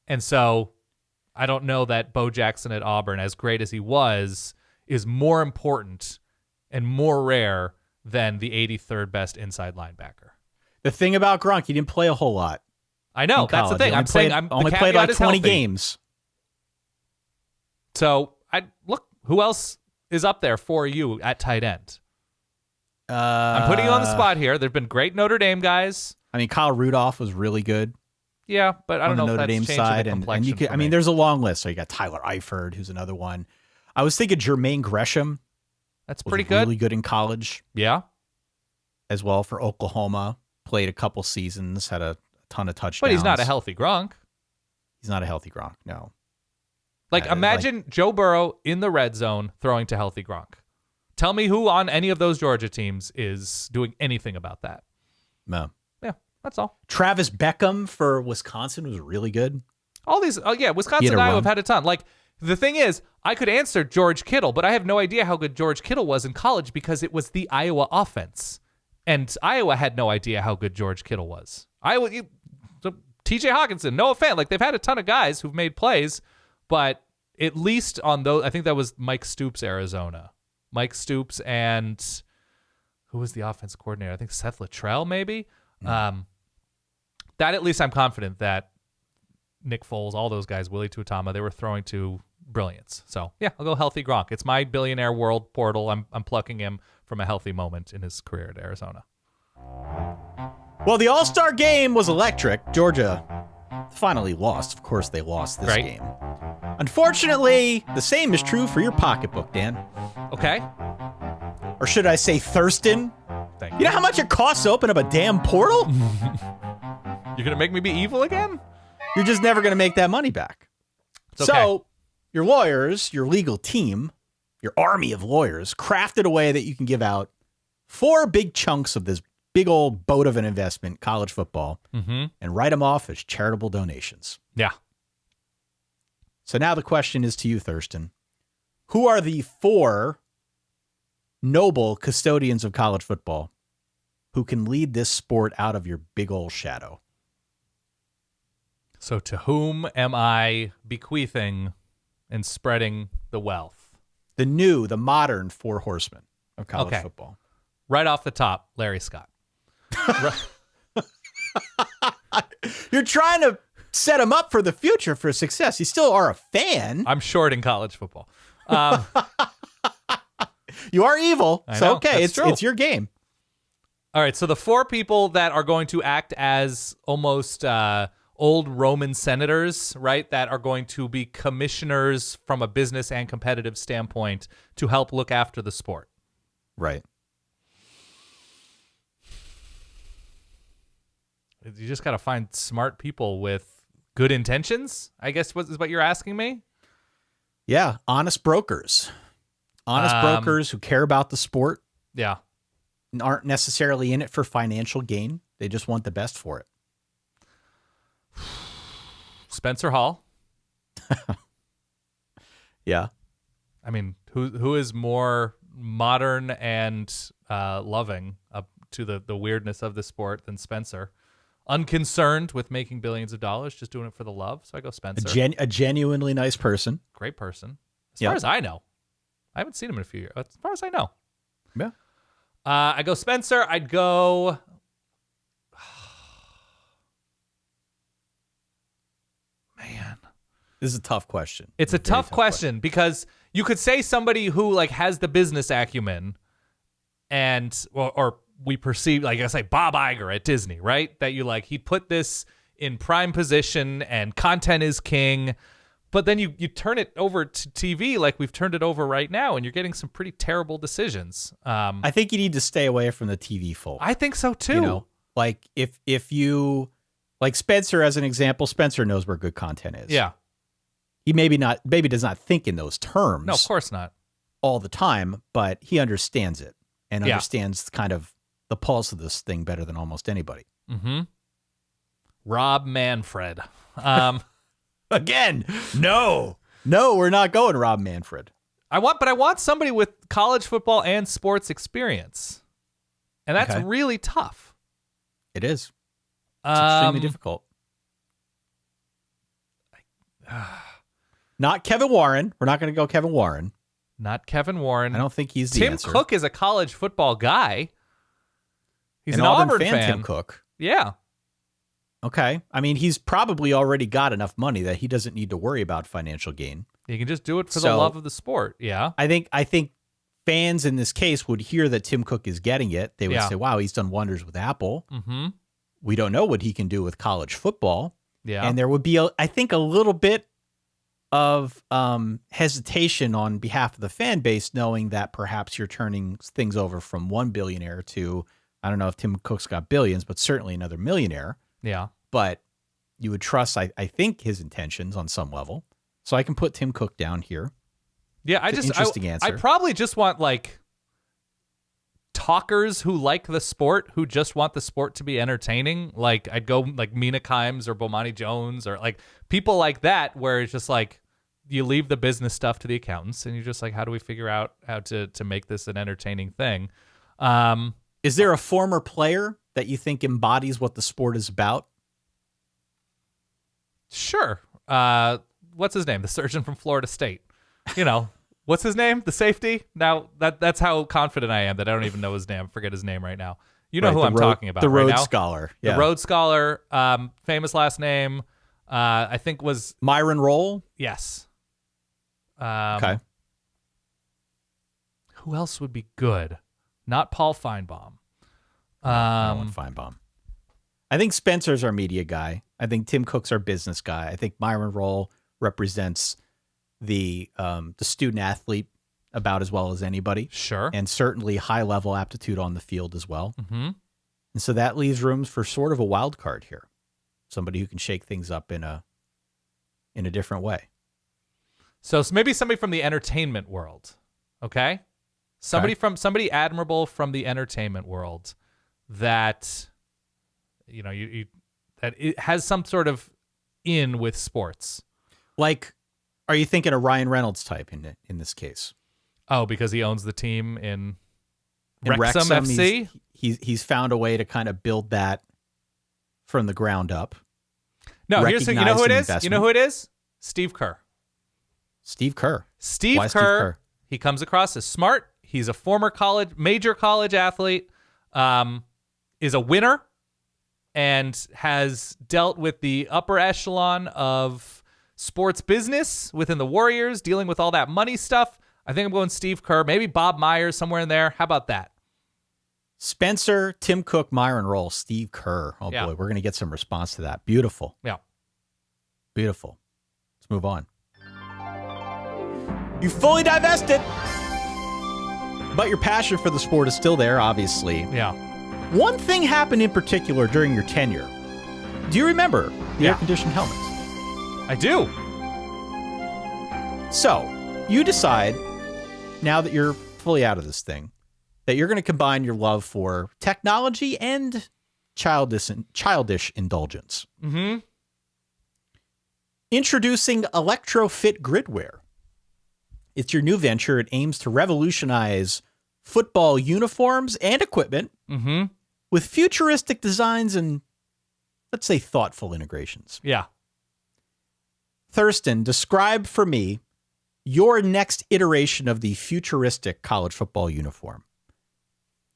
And so I don't know that Bo Jackson at Auburn, as great as he was, is more important and more rare than the 83rd best inside linebacker. The thing about Gronk, he didn't play a whole lot. I know. That's the thing. I'm saying only played like 20 games. So look, who else is up there for you at tight end? I'm putting you on the spot here. There've been great Notre Dame guys. I mean, Kyle Rudolph was really good. Yeah, but I don't know Notre if that's Dame changing side, the and complexion you could, for I mean, me. there's a long list. So you got Tyler Eifert, who's another one. I was thinking Jermaine Gresham. That's Was pretty good. Really good in college. Yeah, as well for Oklahoma. Played a couple seasons, had a ton of touchdowns. but he's not a healthy Gronk. He's not a healthy Gronk. No. Like, imagine Joe Burrow in the red zone throwing to healthy Gronk. Tell me who on any of those Georgia teams is doing anything about that. No. Yeah, that's all. Travis Beckham for Wisconsin was really good. All these, Wisconsin and Iowa have had a ton. Like, the thing is, I could answer George Kittle, but I have no idea how good George Kittle was in college because it was the Iowa offense. And Iowa had no idea how good George Kittle was. TJ Hawkinson, Noah Fant, like, they've had a ton of guys who've made plays, but at least on those, I think that was Mike Stoops, Arizona. Mike Stoops and who was the offense coordinator? I think Seth Littrell, maybe. That at least I'm confident that Nick Foles, all those guys, Willie Tuatama, they were throwing to brilliance. So yeah, I'll go healthy Gronk. It's my billionaire world portal. I'm plucking him from a healthy moment in his career at Arizona. Well, the All-Star game was electric. Georgia finally lost. Of course, they lost this game. Unfortunately, the same is true for your pocketbook, Dan. Okay. Or should I say Thurston? Thank you. You know how much it costs to open up a damn portal? You're going to make me be evil again? You're just never going to make that money back. It's okay. So your lawyers, your legal team, your army of lawyers crafted a way that you can give out 4 big chunks of this big old boat of an investment, college football, and write them off as charitable donations. Yeah. So now the question is to you, Thurston. Who are the 4 noble custodians of college football who can lead this sport out of your big old shadow? So to whom am I bequeathing and spreading the wealth? The modern 4 horsemen of college football. Right off the top, Larry Scott. You're trying to set him up for the future for success. You still are a fan. I'm short in college football. You are evil. So okay, it's your game. All right, so the 4 people that are going to act as almost old Roman senators, right, that are going to be commissioners from a business and competitive standpoint to help look after the sport. Right. You just got to find smart people with good intentions, I guess is what you're asking me? Yeah, honest brokers. Honest brokers who care about the sport. Yeah. And aren't necessarily in it for financial gain. They just want the best for it. Spencer Hall. Yeah. I mean, who is more modern and loving to the weirdness of the sport than Spencer? Unconcerned with making billions of dollars, just doing it for the love. So I go Spencer. A genuinely nice person. Great person. As far as I know. I haven't seen him in a few years. As far as I know. Yeah. I go Spencer. I'd go. Man, this is a tough question. It's a tough question because you could say somebody who like has the business acumen, and or we perceive, like I say, Bob Iger at Disney, right? That you like he put this in prime position and content is king. But then you turn it over to TV like we've turned it over right now, and you're getting some pretty terrible decisions. I think you need to stay away from the TV folk. I think so too. You know, like if you like Spencer as an example, Spencer knows where good content is. Yeah. He maybe does not think in those terms. No, of course not. All the time, but he understands it and understands kind of the pulse of this thing better than almost anybody. Mm-hmm. Rob Manfred. Again, no, we're not going Rob Manfred. I want somebody with college football and sports experience, and that's really tough. It is. It's extremely difficult. Not Kevin Warren. We're not going to go Kevin Warren. Not Kevin Warren. I don't think he's the answer. Tim Cook is a college football guy. He's an Auburn fan. Tim Cook. Yeah. Okay. I mean, he's probably already got enough money that he doesn't need to worry about financial gain. He can just do it for the love of the sport. Yeah. I think fans in this case would hear that Tim Cook is getting it. They would say, wow, he's done wonders with Apple. Mm-hmm. We don't know what he can do with college football. Yeah. And there would be, I think, a little bit of hesitation on behalf of the fan base, knowing that perhaps you're turning things over from one billionaire to, I don't know if Tim Cook's got billions, but certainly another millionaire. Yeah. But you would trust, I think, his intentions on some level. So I can put Tim Cook down here. Yeah, interesting answer. I probably just want like talkers who like the sport, who just want the sport to be entertaining. Like I'd go like Mina Kimes or Bomani Jones or like people like that, where it's just like you leave the business stuff to the accountants and you're just like, how do we figure out how to make this an entertaining thing? Is there a former player that you think embodies what the sport is about? Sure. What's his name? The surgeon from Florida State. You know, what's his name? The safety? Now, that's how confident I am that I don't even know his name. I forget his name right now. You know who I'm talking about, the right Rhodes now? Scholar. Yeah. The Rhodes Scholar, famous last name, I think was... Myron Rolle? Yes. Okay. Who else would be good? Not Paul Feinbaum. I want Feinbaum. I think Spencer's our media guy. I think Tim Cook's our business guy. I think Myron Rolle represents the student athlete about as well as anybody. Sure. And certainly high level aptitude on the field as well. Mm-hmm. And so that leaves rooms for sort of a wild card here. Somebody who can shake things up in a different way. So maybe somebody from the entertainment world. Okay? Somebody admirable from the entertainment world that you know you that it has some sort of in with sports. Like, are you thinking a Ryan Reynolds type in this case? Oh, because he owns the team in Wrexham FC? He's found a way to kind of build that from the ground up. No, you know who it is? Investment. You know who it is? Steve Kerr. Steve Kerr. Steve Kerr. He comes across as smart. He's a former major college athlete, is a winner, and has dealt with the upper echelon of sports business within the Warriors, dealing with all that money stuff. I think I'm going Steve Kerr, maybe Bob Myers somewhere in there. How about that? Spencer, Tim Cook, Myron Rolle, Steve Kerr. Oh, boy, we're going to get some response to that. Beautiful. Yeah. Beautiful. Let's move on. You fully divested, but your passion for the sport is still there, obviously. Yeah. One thing happened in particular during your tenure. Do you remember the air-conditioned helmets? I do. So, you decide, now that you're fully out of this thing, that you're going to combine your love for technology and childish indulgence. Mm-hmm. Introducing Electrofit Gridwear. It's your new venture. It aims to revolutionize football uniforms and equipment with futuristic designs and, let's say, thoughtful integrations. Yeah. Thurston, describe for me your next iteration of the futuristic college football uniform.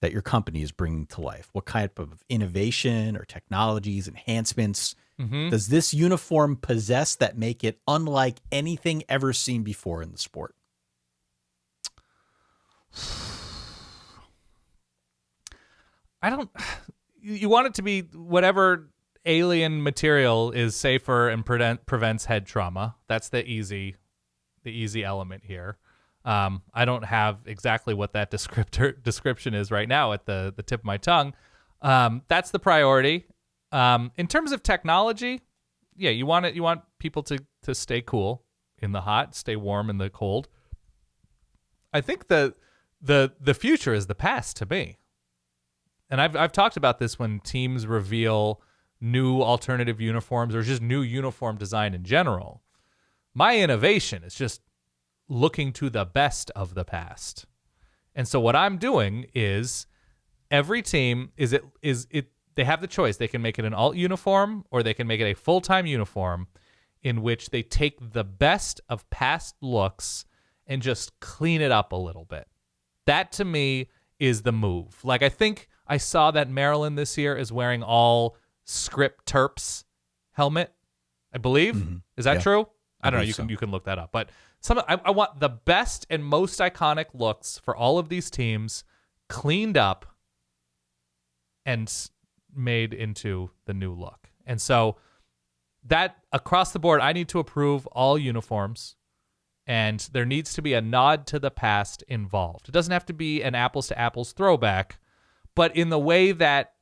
that your company is bringing to life? What kind of innovation or technologies, enhancements does this uniform possess that make it unlike anything ever seen before in the sport? You want it to be whatever alien material is safer and prevents head trauma. That's the easy element here. I don't have exactly what that description is right now at the tip of my tongue. That's the priority. In terms of technology, yeah, you want people to stay cool in the hot, stay warm in the cold. I think the future is the past to me. And I've talked about this when teams reveal new alternative uniforms or just new uniform design in general. My innovation is just looking to the best of the past. And so what I'm doing is every team they have the choice. They can make it an alt uniform or they can make it a full-time uniform in which they take the best of past looks and just clean it up a little bit. That to me is the move. Like, I think I saw that Maryland this year is wearing all Script Terps helmet, I believe. Mm-hmm. Is that true? I don't know. So. You can look that up. But I want the best and most iconic looks for all of these teams cleaned up and made into the new look. And so that across the board, I need to approve all uniforms. And there needs to be a nod to the past involved. It doesn't have to be an apples to apples throwback, but in the way that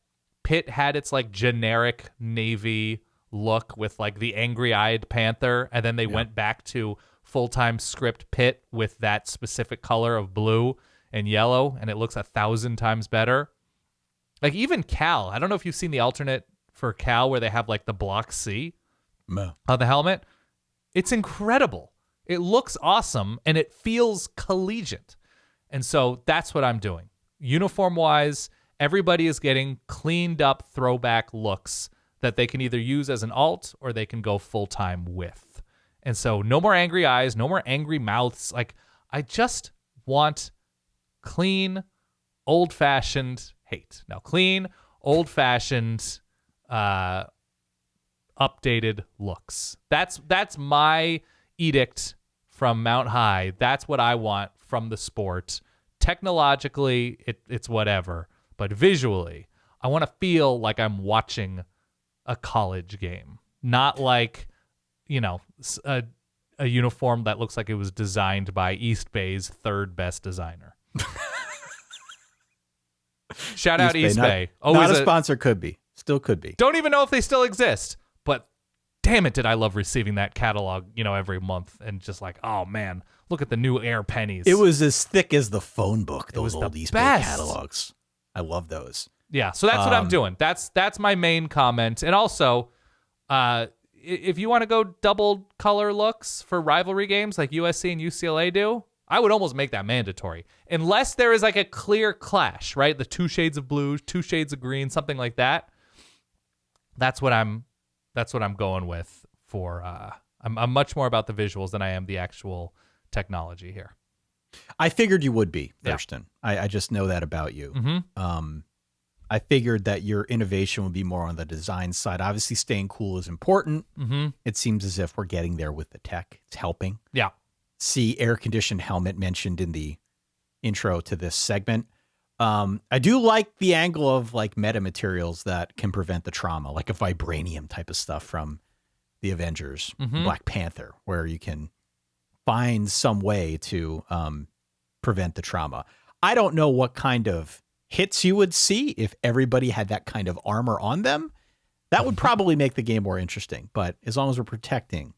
Pitt had its like generic Navy look with like the angry-eyed Panther, and then they went back to full-time script Pitt with that specific color of blue and yellow, and it looks 1,000 times better. Like even Cal, I don't know if you've seen the alternate for Cal where they have like the block C on the helmet. It's incredible. It looks awesome, and it feels collegiate. And so that's what I'm doing. Uniform-wise, everybody is getting cleaned up throwback looks that they can either use as an alt or they can go full-time with. And so no more angry eyes, no more angry mouths. Like, I just want clean, old-fashioned hate. Now, clean, old-fashioned, updated looks. That's my edict from Mount High. That's what I want from the sport. Technologically, it's whatever. But visually, I want to feel like I'm watching a college game. Not like, a uniform that looks like it was designed by East Bay's third best designer. Shout out East Bay. Not a sponsor, could be. Still could be. Don't even know if they still exist. But damn it, did I love receiving that catalog, every month and just like, oh man, look at the new Air pennies. It was as thick as the phone book, those old East Bay best catalogs. I love those. Yeah, so that's what I'm doing. That's my main comment. And also, if you want to go double color looks for rivalry games like USC and UCLA do, I would almost make that mandatory. Unless there is like a clear clash, right? The 2 shades of blue, 2 shades of green, something like that. That's what I'm going with for I'm much more about the visuals than I am the actual technology here. I figured you would be, Thurston. Yeah. I just know that about you. Mm-hmm. I figured that your innovation would be more on the design side. Obviously, staying cool is important. Mm-hmm. It seems as if we're getting there with the tech. It's helping. Yeah. See air-conditioned helmet mentioned in the intro to this segment. I do like the angle of like metamaterials that can prevent the trauma, like a vibranium type of stuff from the Avengers, Black Panther, where you can find some way to prevent the trauma. I don't know what kind of hits you would see if everybody had that kind of armor on them. That would probably make the game more interesting. But as long as we're protecting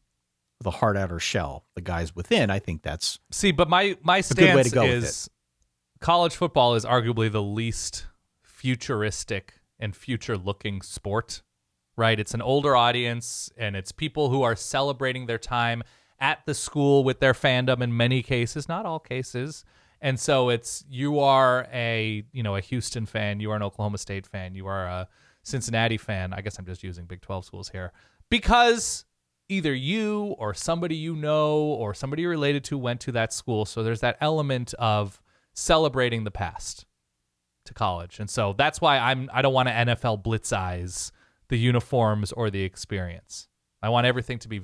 the hard outer shell, the guys within, I think that's but my stance is college football is arguably the least futuristic and future-looking sport, right? It's an older audience, and it's people who are celebrating their time at the school with their fandom in many cases, not all cases. And so you are a Houston fan, you are an Oklahoma State fan, you are a Cincinnati fan. I guess I'm just using Big 12 schools here because either you or somebody or somebody you're related to went to that school. So there's that element of celebrating the past. to college. And so that's why I don't want to NFL blitzize the uniforms or the experience. I want everything to be,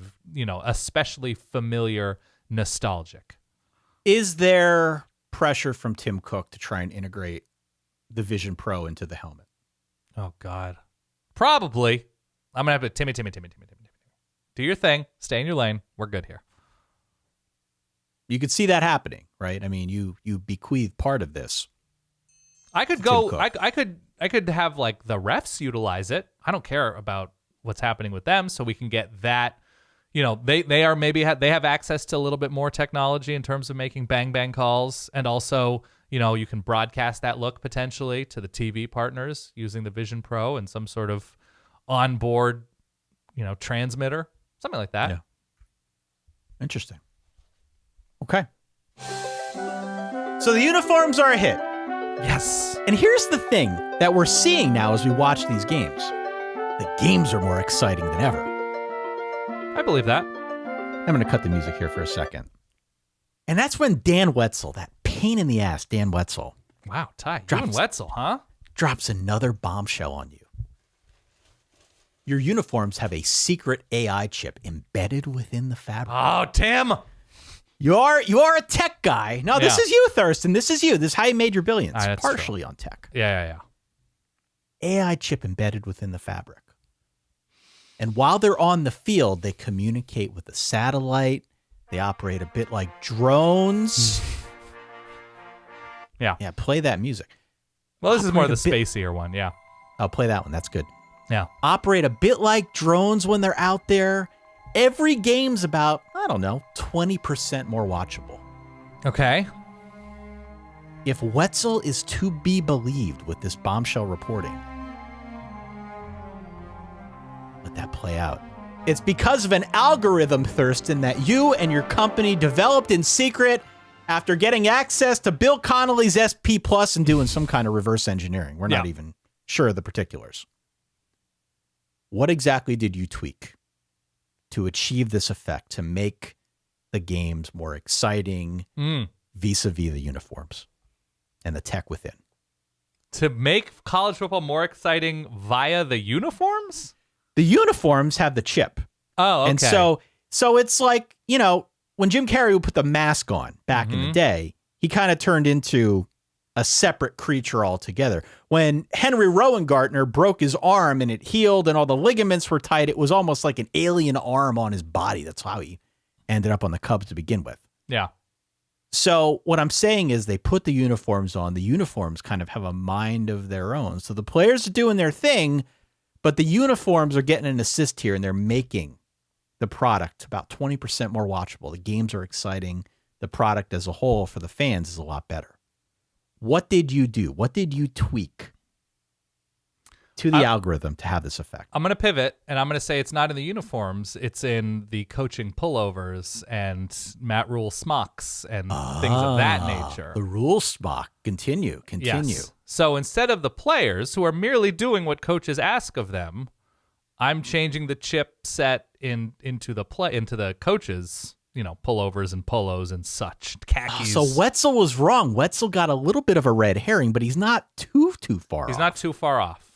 especially familiar, nostalgic. Is there pressure from Tim Cook to try and integrate the Vision Pro into the helmet? Oh, God. Probably. I'm going to have to, Timmy. Do your thing. Stay in your lane. We're good here. You could see that happening, right? I mean, you bequeath part of this. I could go, I could have like the refs utilize it. I don't care about what's happening with them, so we can get that. They have access to a little bit more technology in terms of making bang calls, and also you can broadcast that look potentially to the TV partners using the Vision Pro and some sort of onboard transmitter, something like that. Yeah. Interesting. Okay. So the uniforms are a hit. Yes. And here's the thing that we're seeing now as we watch these games. The games are more exciting than ever. I believe that. I'm going to cut the music here for a second. And that's when Dan Wetzel, that pain in the ass Dan Wetzel. Wow, Ty, you and Wetzel, huh? Drops another bombshell on you. Your uniforms have a secret AI chip embedded within the fabric. Oh, Tim! You are a tech guy. No, this is you, Thurston. This is you. This is how you made your billions. Partially true. On tech. Yeah. AI chip embedded within the fabric. And while they're on the field, they communicate with the satellite. They operate a bit like drones. Yeah, play that music. Well, this is more the spacier one, yeah. I'll play that one. That's good. Yeah. Operate a bit like drones when they're out there. Every game's about, 20% more watchable. Okay. If Wetzel is to be believed with this bombshell reporting, let that play out. It's because of an algorithm, Thurston, that you and your company developed in secret after getting access to Bill Connolly's SP Plus and doing some kind of reverse engineering. We're not even sure of the particulars. What exactly did you tweak to achieve this effect, to make the games more exciting vis-a-vis the uniforms and the tech within? To make college football more exciting via the uniforms? The uniforms have the chip. Oh, okay. And so it's like, when Jim Carrey would put the mask on back in the day, he kind of turned into a separate creature altogether. When Henry Rowengartner broke his arm and it healed and all the ligaments were tight, it was almost like an alien arm on his body. That's how he ended up on the Cubs to begin with. Yeah. So what I'm saying is they put the uniforms on. The uniforms kind of have a mind of their own. So the players are doing their thing, but the uniforms are getting an assist here, and they're making the product about 20% more watchable. The games are exciting. The product as a whole for the fans is a lot better. What did you do? What did you tweak to the algorithm to have this effect? I'm going to pivot, and I'm going to say it's not in the uniforms. It's in the coaching pullovers and Matt Rule smocks and things of that nature. The Rule smock. Continue. Yes. So instead of the players who are merely doing what coaches ask of them, I'm changing the chip set into the coaches, pullovers and polos and such, khakis. So Wetzel was wrong. Wetzel got a little bit of a red herring, but he's not too far off. He's not too far off,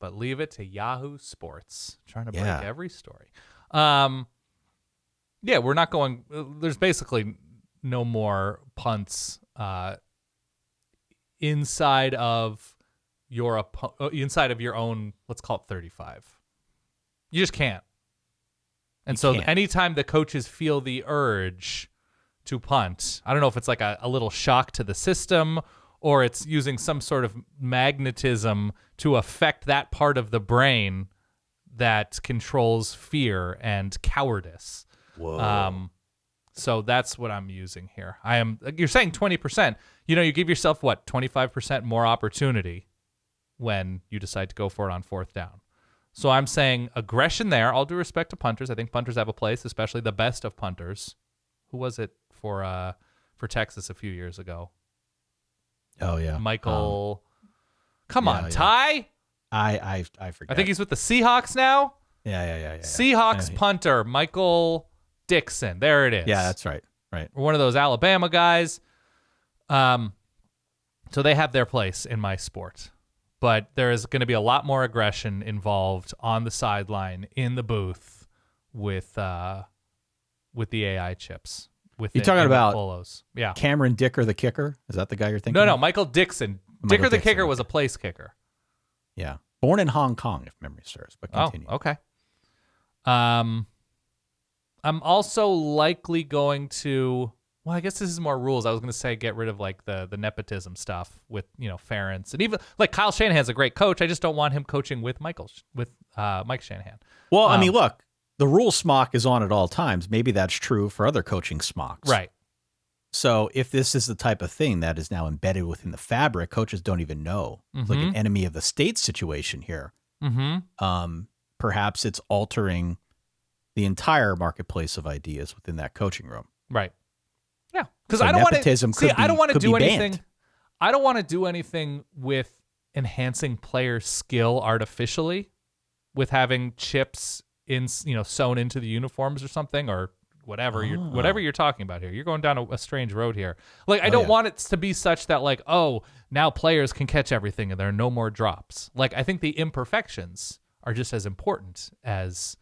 but leave it to Yahoo Sports. Trying to break every story. We're not going, there's basically no more punts inside of your own, let's call it 35. You just can't. And anytime the coaches feel the urge to punt, I don't know if it's like a little shock to the system or it's using some sort of magnetism to affect that part of the brain that controls fear and cowardice. Whoa. So that's what I'm using here. You're saying 20%. You give yourself 25% more opportunity when you decide to go for it on fourth down. So I'm saying aggression there. All due respect to punters. I think punters have a place, especially the best of punters. Who was it for Texas a few years ago? Oh, yeah. Michael. Come on, Ty. I forget. I think he's with the Seahawks now. Yeah. Seahawks punter, Michael Dixon. There it is. Yeah, that's right. Right. One of those Alabama guys. So they have their place in my sport. But there is going to be a lot more aggression involved on the sideline, in the booth, with the AI chips. You're talking about polos. Yeah. Cameron Dicker, the kicker? Is that the guy you're thinking? No, of? Michael Dixon. Dicker the kicker was a place kicker. Yeah. Born in Hong Kong, if memory serves, but continue. Oh, okay. I'm also likely going to, well, I guess this is more rules. I was going to say get rid of like the nepotism stuff with, Ferentz. And even like Kyle Shanahan's a great coach. I just don't want him coaching with Mike Shanahan. Well, I mean, look, the rule smock is on at all times. Maybe that's true for other coaching smocks. Right. So if this is the type of thing that is now embedded within the fabric, coaches don't even know. It's like an enemy of the state situation here. Perhaps it's altering the entire marketplace of ideas within that coaching room. Right. Yeah. Because so I don't want to see. I don't want to do anything. Banned. I don't want to do anything with enhancing player skill artificially, with having chips in sewn into the uniforms or something, or whatever you're talking about here. You're going down a strange road here. Like I don't want it to be such that like, oh, now players can catch everything and there are no more drops. Like I think the imperfections are just as important as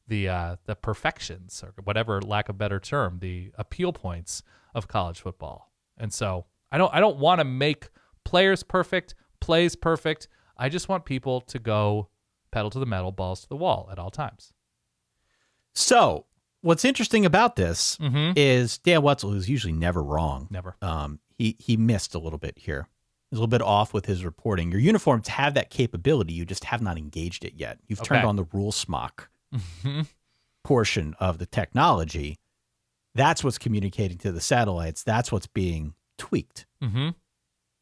the perfections, or whatever, lack of better term, the appeal points of college football. And so I don't want to make players perfect, plays perfect. I just want people to go pedal to the metal, balls to the wall at all times. So what's interesting about this is Dan Wetzel, who's usually never wrong. Never. He missed a little bit here. He's a little bit off with his reporting. Your uniforms have that capability. You just have not engaged it yet. You've turned on the rule smock portion of the technology. That's what's communicating to the satellites. That's what's being tweaked.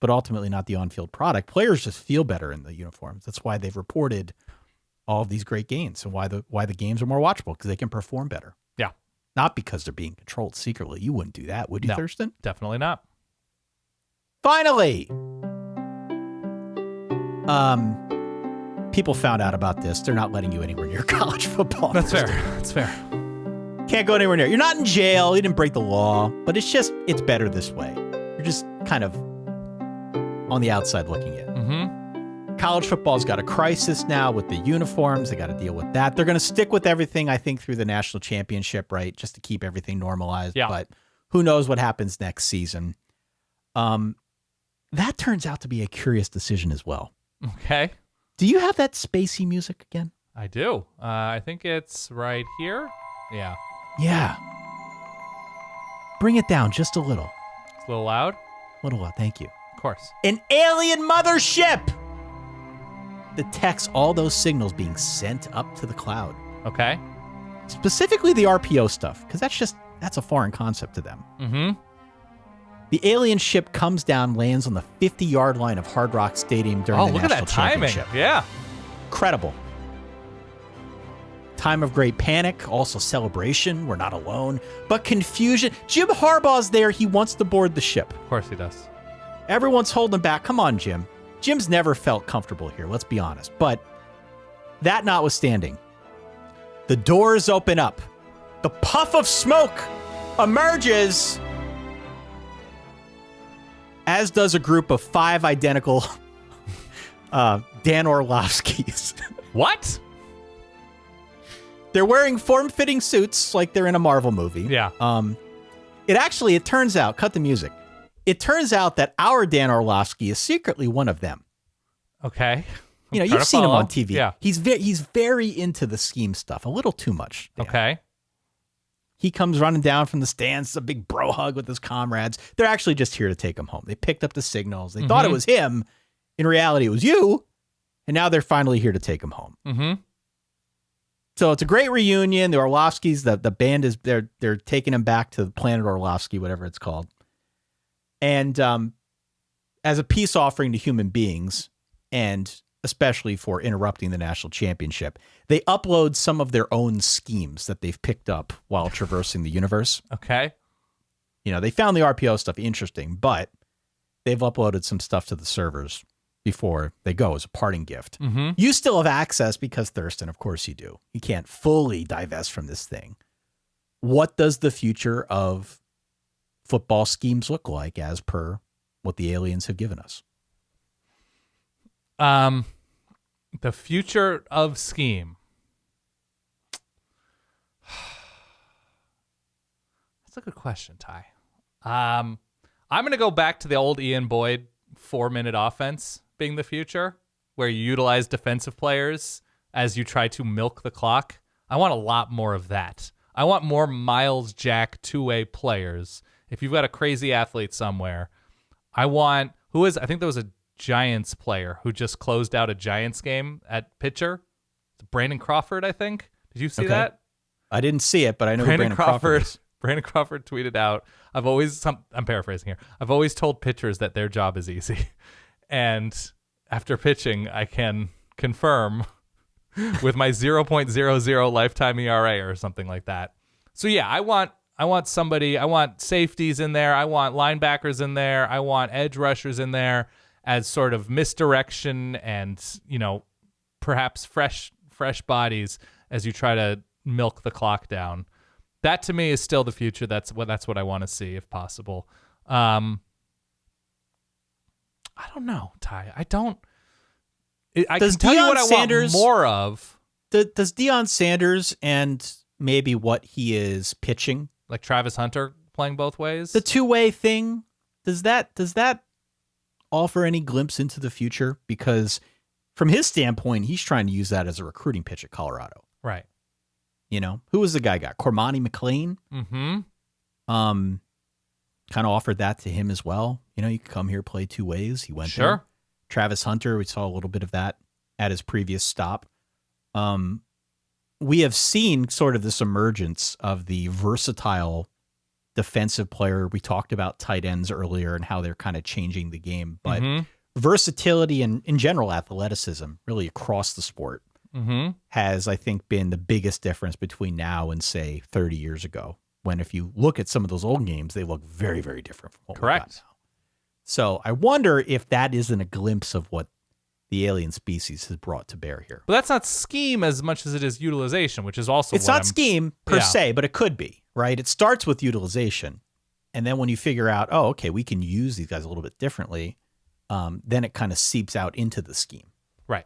But ultimately not the on-field product. Players just feel better in the uniforms. That's why they've reported all of these great gains and why the games are more watchable, because they can perform better. Yeah. Not because they're being controlled secretly. You wouldn't do that, would you, No, Thurston? Definitely not. Finally, people found out about this. They're not letting you anywhere near college football. That's fair. That's fair. Can't go anywhere near. You're not in jail. You didn't break the law, but it's better this way. You're just kind of on the outside looking in. College football's got a crisis now with the uniforms. They got to deal with that. They're going to stick with everything, I think, through the national championship, right? Just to keep everything normalized. Yeah. But who knows what happens next season. That turns out to be a curious decision as well. Okay. Do you have that spacey music again? I do. I think it's right here. Yeah. Yeah. Bring it down just a little. It's a little loud. A little loud. Thank you. Of course. An alien mothership detects all those signals being sent up to the cloud. Okay. Specifically the RPO stuff, because that's a foreign concept to them. The alien ship comes down, lands on the 50-yard line of Hard Rock Stadium during the national championship. Oh, look at that timing. Yeah. Incredible. Time of great panic, also celebration. We're not alone, but confusion. Jim Harbaugh's there. He wants to board the ship. Of course he does. Everyone's holding back. Come on, Jim. Jim's never felt comfortable here, let's be honest. But that notwithstanding, the doors open up. The puff of smoke emerges, as does a group of 5 identical Dan Orlovskis. What? They're wearing form-fitting suits like they're in a Marvel movie. Yeah. It turns out, cut the music. It turns out that our Dan Orlovsky is secretly one of them. Okay. You've seen him on TV. Yeah. He's very into the scheme stuff, a little too much. Dan. Okay. He comes running down from the stands, a big bro hug with his comrades. They're actually just here to take him home. They picked up the signals. They thought it was him. In reality, it was you. And now they're finally here to take him home. So it's a great reunion. The Orlovskis, the band is they're taking him back to the Planet Orlovsky, whatever it's called. And as a peace offering to human beings, and especially for interrupting the national championship, they upload some of their own schemes that they've picked up while traversing the universe. Okay. They found the RPO stuff interesting, but they've uploaded some stuff to the servers before they go as a parting gift. You still have access because Thurston, of course you do. You can't fully divest from this thing. What does the future of football schemes look like as per what the aliens have given us. The future of Scheme. That's a good question, Ty. I'm going to go back to the old Ian Boyd 4-minute offense being the future, where you utilize defensive players as you try to milk the clock. I want a lot more of that. I want more Miles Jack two-way players. If you've got a crazy athlete somewhere, I think there was a Giants player who just closed out a Giants game at pitcher. Brandon Crawford, I think. Did you see that? I didn't see it, but I know who Brandon Crawford is. Brandon Crawford tweeted out, I'm paraphrasing here. I've always told pitchers that their job is easy. And after pitching, I can confirm with my 0.00 lifetime ERA or something like that. So yeah, I want safeties in there. I want linebackers in there. I want edge rushers in there as sort of misdirection and, perhaps fresh bodies as you try to milk the clock down. That to me is still the future. That's what I want to see if possible. I don't know, Ty. I can tell you what I want more of. Does Deion Sanders and maybe what he is pitching, like Travis Hunter playing both ways, the two-way thing, does that offer any glimpse into the future? Because from his standpoint, he's trying to use that as a recruiting pitch at Colorado. Right. Who was the guy got? Cormani McLean? Mm-hmm. Kind of offered that to him as well. You can come here, play two ways. He went there. Sure. Travis Hunter, we saw a little bit of that at his previous stop. We have seen sort of this emergence of the versatile defensive player. We talked about tight ends earlier and how they're kind of changing the game, but versatility and in general athleticism really across the sport has, I think, been the biggest difference between now and, say, 30 years ago, when if you look at some of those old games, they look very, very different from what we got now. So I wonder if that isn't a glimpse of what the alien species has brought to bear here. But that's not scheme as much as it is utilization, which is also it's not scheme per se, but it could be, right? It starts with utilization. And then when you figure out, oh, okay, we can use these guys a little bit differently, then it kind of seeps out into the scheme. Right.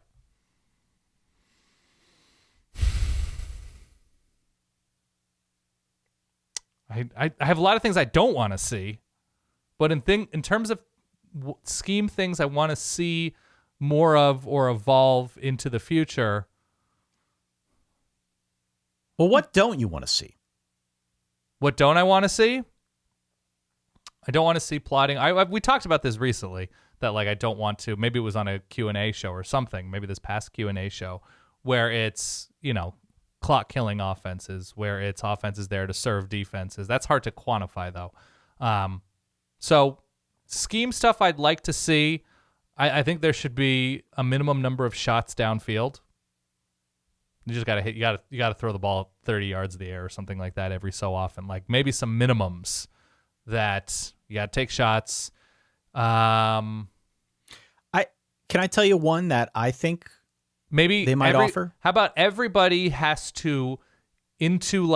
I have a lot of things I don't want to see, but in terms of scheme things I want to see more of or evolve into the future. Well, what don't you want to see? What don't I want to see? I don't want to see plotting. We talked about this recently, that I don't want to. Maybe it was on a Q&A show or something. Maybe this past Q&A show where it's, clock killing offenses, where it's offenses there to serve defenses. That's hard to quantify though. So scheme stuff I'd like to see. I think there should be a minimum number of shots downfield. You just gotta hit. You gotta throw the ball 30 yards in the air or something like that every so often. Like maybe some minimums that you gotta take shots. Can I tell you one that I think maybe they might offer? How about everybody has to into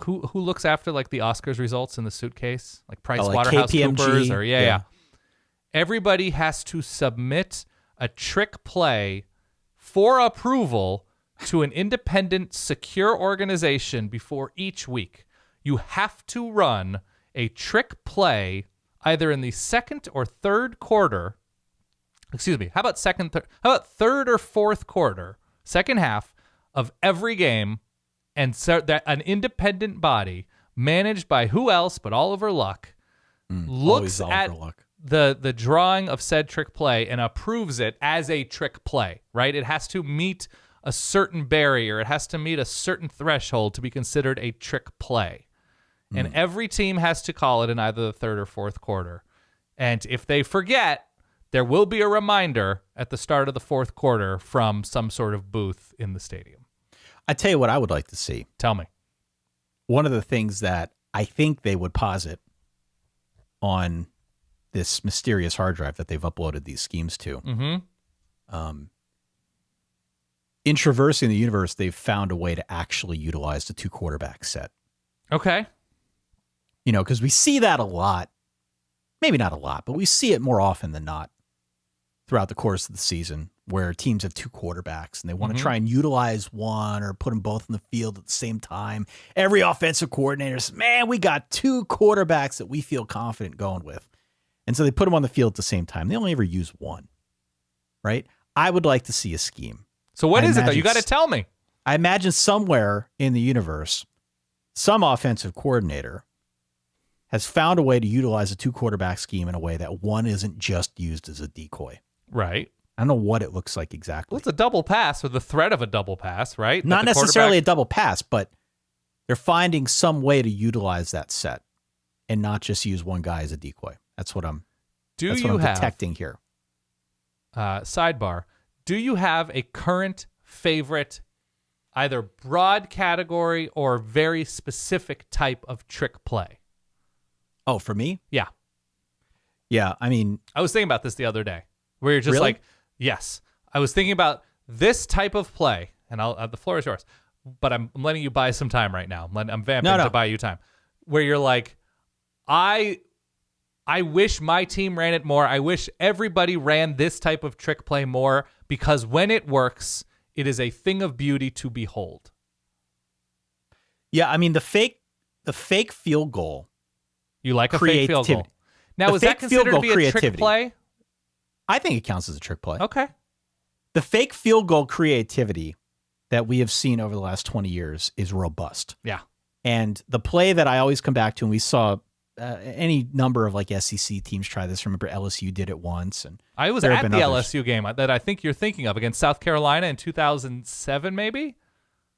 who looks after the Oscars results in the suitcase, like Price Waterhouse Coopers or yeah. Everybody has to submit a trick play for approval to an independent, secure organization before each week. You have to run a trick play either in the second or third quarter. Excuse me. How about third or fourth quarter, second half of every game, and so that an independent body managed by who else but Oliver Luck looks at the drawing of said trick play and approves it as a trick play, right? It has to meet a certain barrier. It has to meet a certain threshold to be considered a trick play. And every team has to call it in either the third or fourth quarter. And if they forget, there will be a reminder at the start of the fourth quarter from some sort of booth in the stadium. I tell you what I would like to see. Tell me. One of the things that I think they would posit on this mysterious hard drive that they've uploaded these schemes to. In traversing the universe, they've found a way to actually utilize the 2 quarterback set. Okay. Because we see that a lot maybe not a lot, but we see it more often than not throughout the course of the season where teams have two quarterbacks and they want to try and utilize one or put them both in the field at the same time. Every offensive coordinator says, man, we got two quarterbacks that we feel confident going with. And so they put them on the field at the same time. They only ever use one, right? I would like to see a scheme. So what is it, though? You got to tell me. I imagine somewhere in the universe, some offensive coordinator has found a way to utilize a two quarterback scheme in a way that one isn't just used as a decoy. Right. I don't know what it looks like exactly. Well, it's a double pass or the threat of a double pass, right? Not necessarily a double pass, but they're finding some way to utilize that set and not just use one guy as a decoy. That's what I'm detecting here. Sidebar. Do you have a current favorite, either broad category or very specific type of trick play? Oh, for me? Yeah. Yeah, I mean... I was thinking about this the other day, where you're just really? like, yes. I was thinking about this type of play, and the floor is yours, but I'm letting you buy some time right now. I'm vamping to buy you time. Where you're like, I wish my team ran it more. I wish everybody ran this type of trick play more, because when it works, it is a thing of beauty to behold. Yeah, I mean, the fake field goal. You like a fake field goal. Now, is that considered to be a trick play? I think it counts as a trick play. Okay. The fake field goal creativity that we have seen over the last 20 years is robust. Yeah. And the play that I always come back to, and we saw any number of like SEC teams try this. Remember LSU did it once. And I was at the LSU game that I think you're thinking of against South Carolina in 2007, maybe?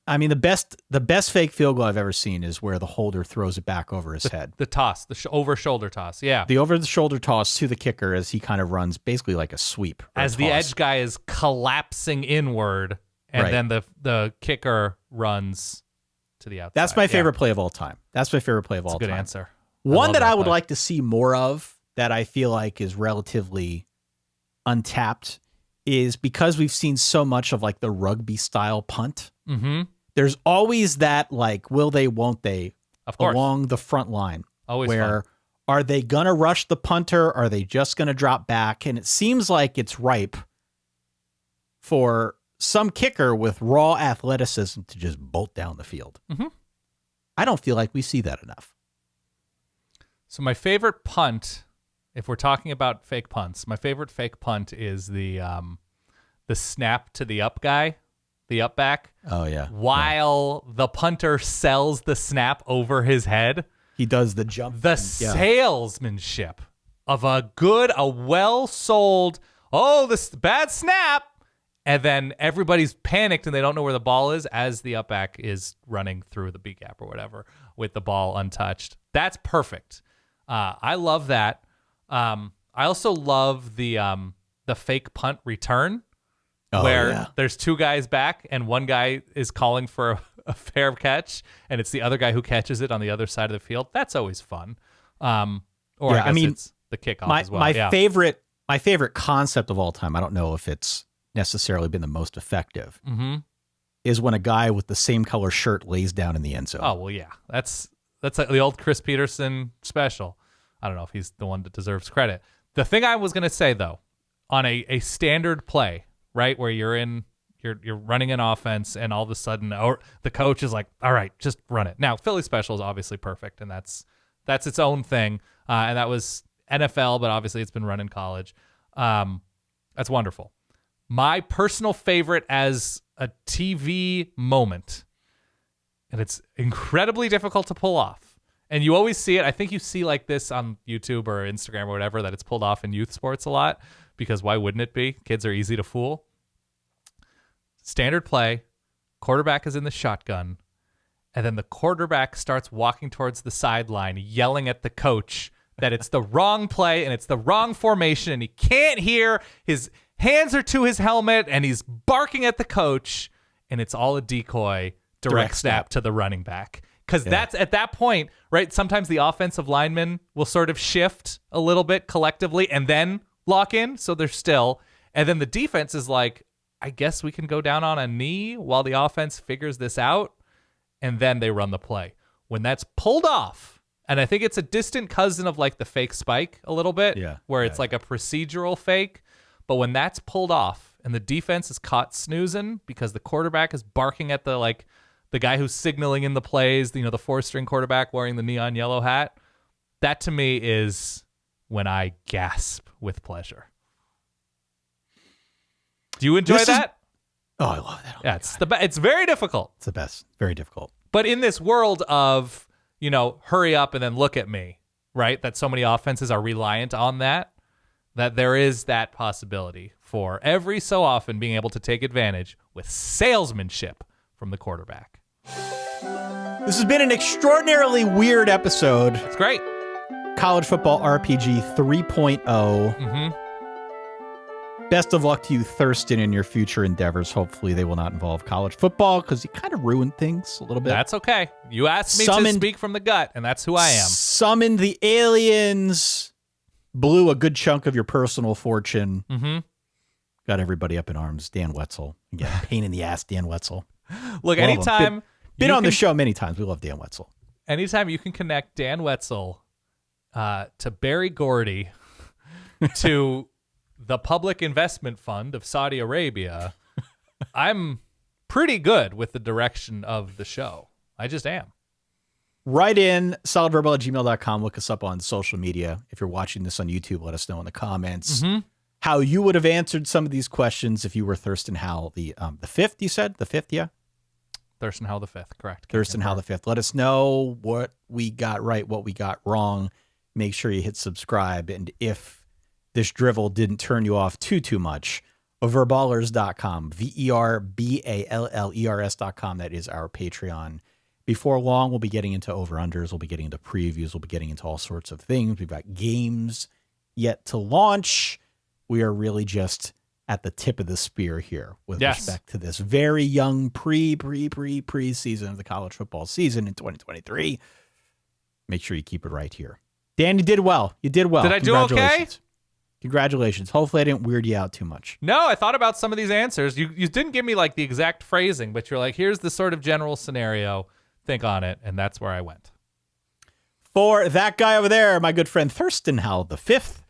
I mean, the best fake field goal I've ever seen is where the holder throws it back over his head. The toss, over-shoulder toss, yeah. The over-the-shoulder toss to the kicker as he kind of runs basically like a sweep. As the edge guy is collapsing inward, and then the kicker runs to the outside. That's my favorite play of all time. That's my favorite play of all time. That's a good answer. One that I would like to see more of that I feel like is relatively untapped is because we've seen so much of like the rugby style punt. Mm-hmm. There's always that like, will they, won't they, of course, along the front line. Always where fun. Are they going to rush the punter? Are they just going to drop back? And it seems like it's ripe for some kicker with raw athleticism to just bolt down the field. Mm-hmm. I don't feel like we see that enough. So my favorite punt, if we're talking about fake punts, my favorite fake punt is the snap to the up guy, the up back. Oh, yeah. While the punter sells the snap over his head. He does the jump. The salesmanship of a well-sold, this bad snap. And then everybody's panicked and they don't know where the ball is as the up back is running through the B gap or whatever with the ball untouched. That's perfect. I love that. I also love the fake punt return. Where there's two guys back and one guy is calling for a fair catch and it's the other guy who catches it on the other side of the field. That's always fun. It's the kickoff as well. My favorite concept of all time, I don't know if it's necessarily been the most effective, is when a guy with the same color shirt lays down in the end zone. Oh, well, yeah. That's like the old Chris Peterson special. I don't know if he's the one that deserves credit. The thing I was going to say, though, on a standard play, right, where you're running an offense and all of a sudden the coach is like, all right, just run it. Now, Philly special is obviously perfect, and that's its own thing. And that was NFL, but obviously it's been run in college. That's wonderful. My personal favorite as a TV moment, and it's incredibly difficult to pull off. And you always see it. I think you see like this on YouTube or Instagram or whatever, that it's pulled off in youth sports a lot. Because why wouldn't it be? Kids are easy to fool. Standard play, quarterback is in the shotgun, and then the quarterback starts walking towards the sideline, yelling at the coach that it's the wrong play and it's the wrong formation, and he can't hear. His hands are to his helmet, and he's barking at the coach, and it's all a decoy, direct snap to the running back. Because that's at that point, right? Sometimes the offensive linemen will sort of shift a little bit collectively and then lock in, so they're still. And then the defense is like, I guess we can go down on a knee while the offense figures this out, and then they run the play. When that's pulled off, And I think it's a distant cousin of like the fake spike a little bit, where it's like a procedural fake. But when that's pulled off and the defense is caught snoozing because the quarterback is barking at the guy who's signaling in the plays, the 4-string quarterback wearing the neon yellow hat, that to me is when I gasp with pleasure. Do you enjoy that? Oh, I love that. It's very difficult. It's the best. Very difficult. But in this world of, hurry up and then look at me, right? That so many offenses are reliant on that there is that possibility for every so often being able to take advantage with salesmanship from the quarterback. This has been an extraordinarily weird episode. It's great. College Football RPG 3.0. Mm-hmm. Best of luck to you, Thurston, in your future endeavors. Hopefully they will not involve college football because you kind of ruined things a little bit. That's okay. You asked me to speak from the gut, and that's who I am. Summoned the aliens, blew a good chunk of your personal fortune. Mm-hmm. Got everybody up in arms. Dan Wetzel. Again, pain in the ass, Dan Wetzel. Look, anytime... Been on the show many times. We love Dan Wetzel. Anytime you can connect Dan Wetzel to Barry Gordy to the Public Investment Fund of Saudi Arabia, I'm pretty good with the direction of the show. I just am. Write in solidverbal@gmail.com. Look us up on social media. If you're watching this on YouTube, let us know in the comments how you would have answered some of these questions if you were Thurston Howell, the fifth, you said? The fifth, yeah? Thurston Howell the fifth, correct. Thurston Howell the fifth. Let us know what we got right, what we got wrong. Make sure you hit subscribe. And if this drivel didn't turn you off too much, verballers.com, verballers.com. That is our Patreon. Before long, we'll be getting into over-unders. We'll be getting into previews. We'll be getting into all sorts of things. We've got games yet to launch. We are really just at the tip of the spear here with respect to this very young preseason of the college football season in 2023. Make sure you keep it right here. Dan, you did well. You did well. Did I do okay? Congratulations. Hopefully I didn't weird you out too much. No, I thought about some of these answers. You didn't give me like the exact phrasing, but you're like, here's the sort of general scenario. Think on it. And that's where I went. For that guy over there, my good friend Thurston Howell the fifth,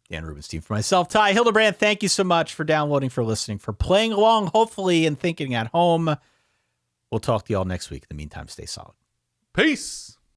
Dan Rubenstein, for myself, Ty Hildebrand, thank you so much for downloading, for listening, for playing along, hopefully, and thinking at home. We'll talk to you all next week. In the meantime, stay solid. Peace.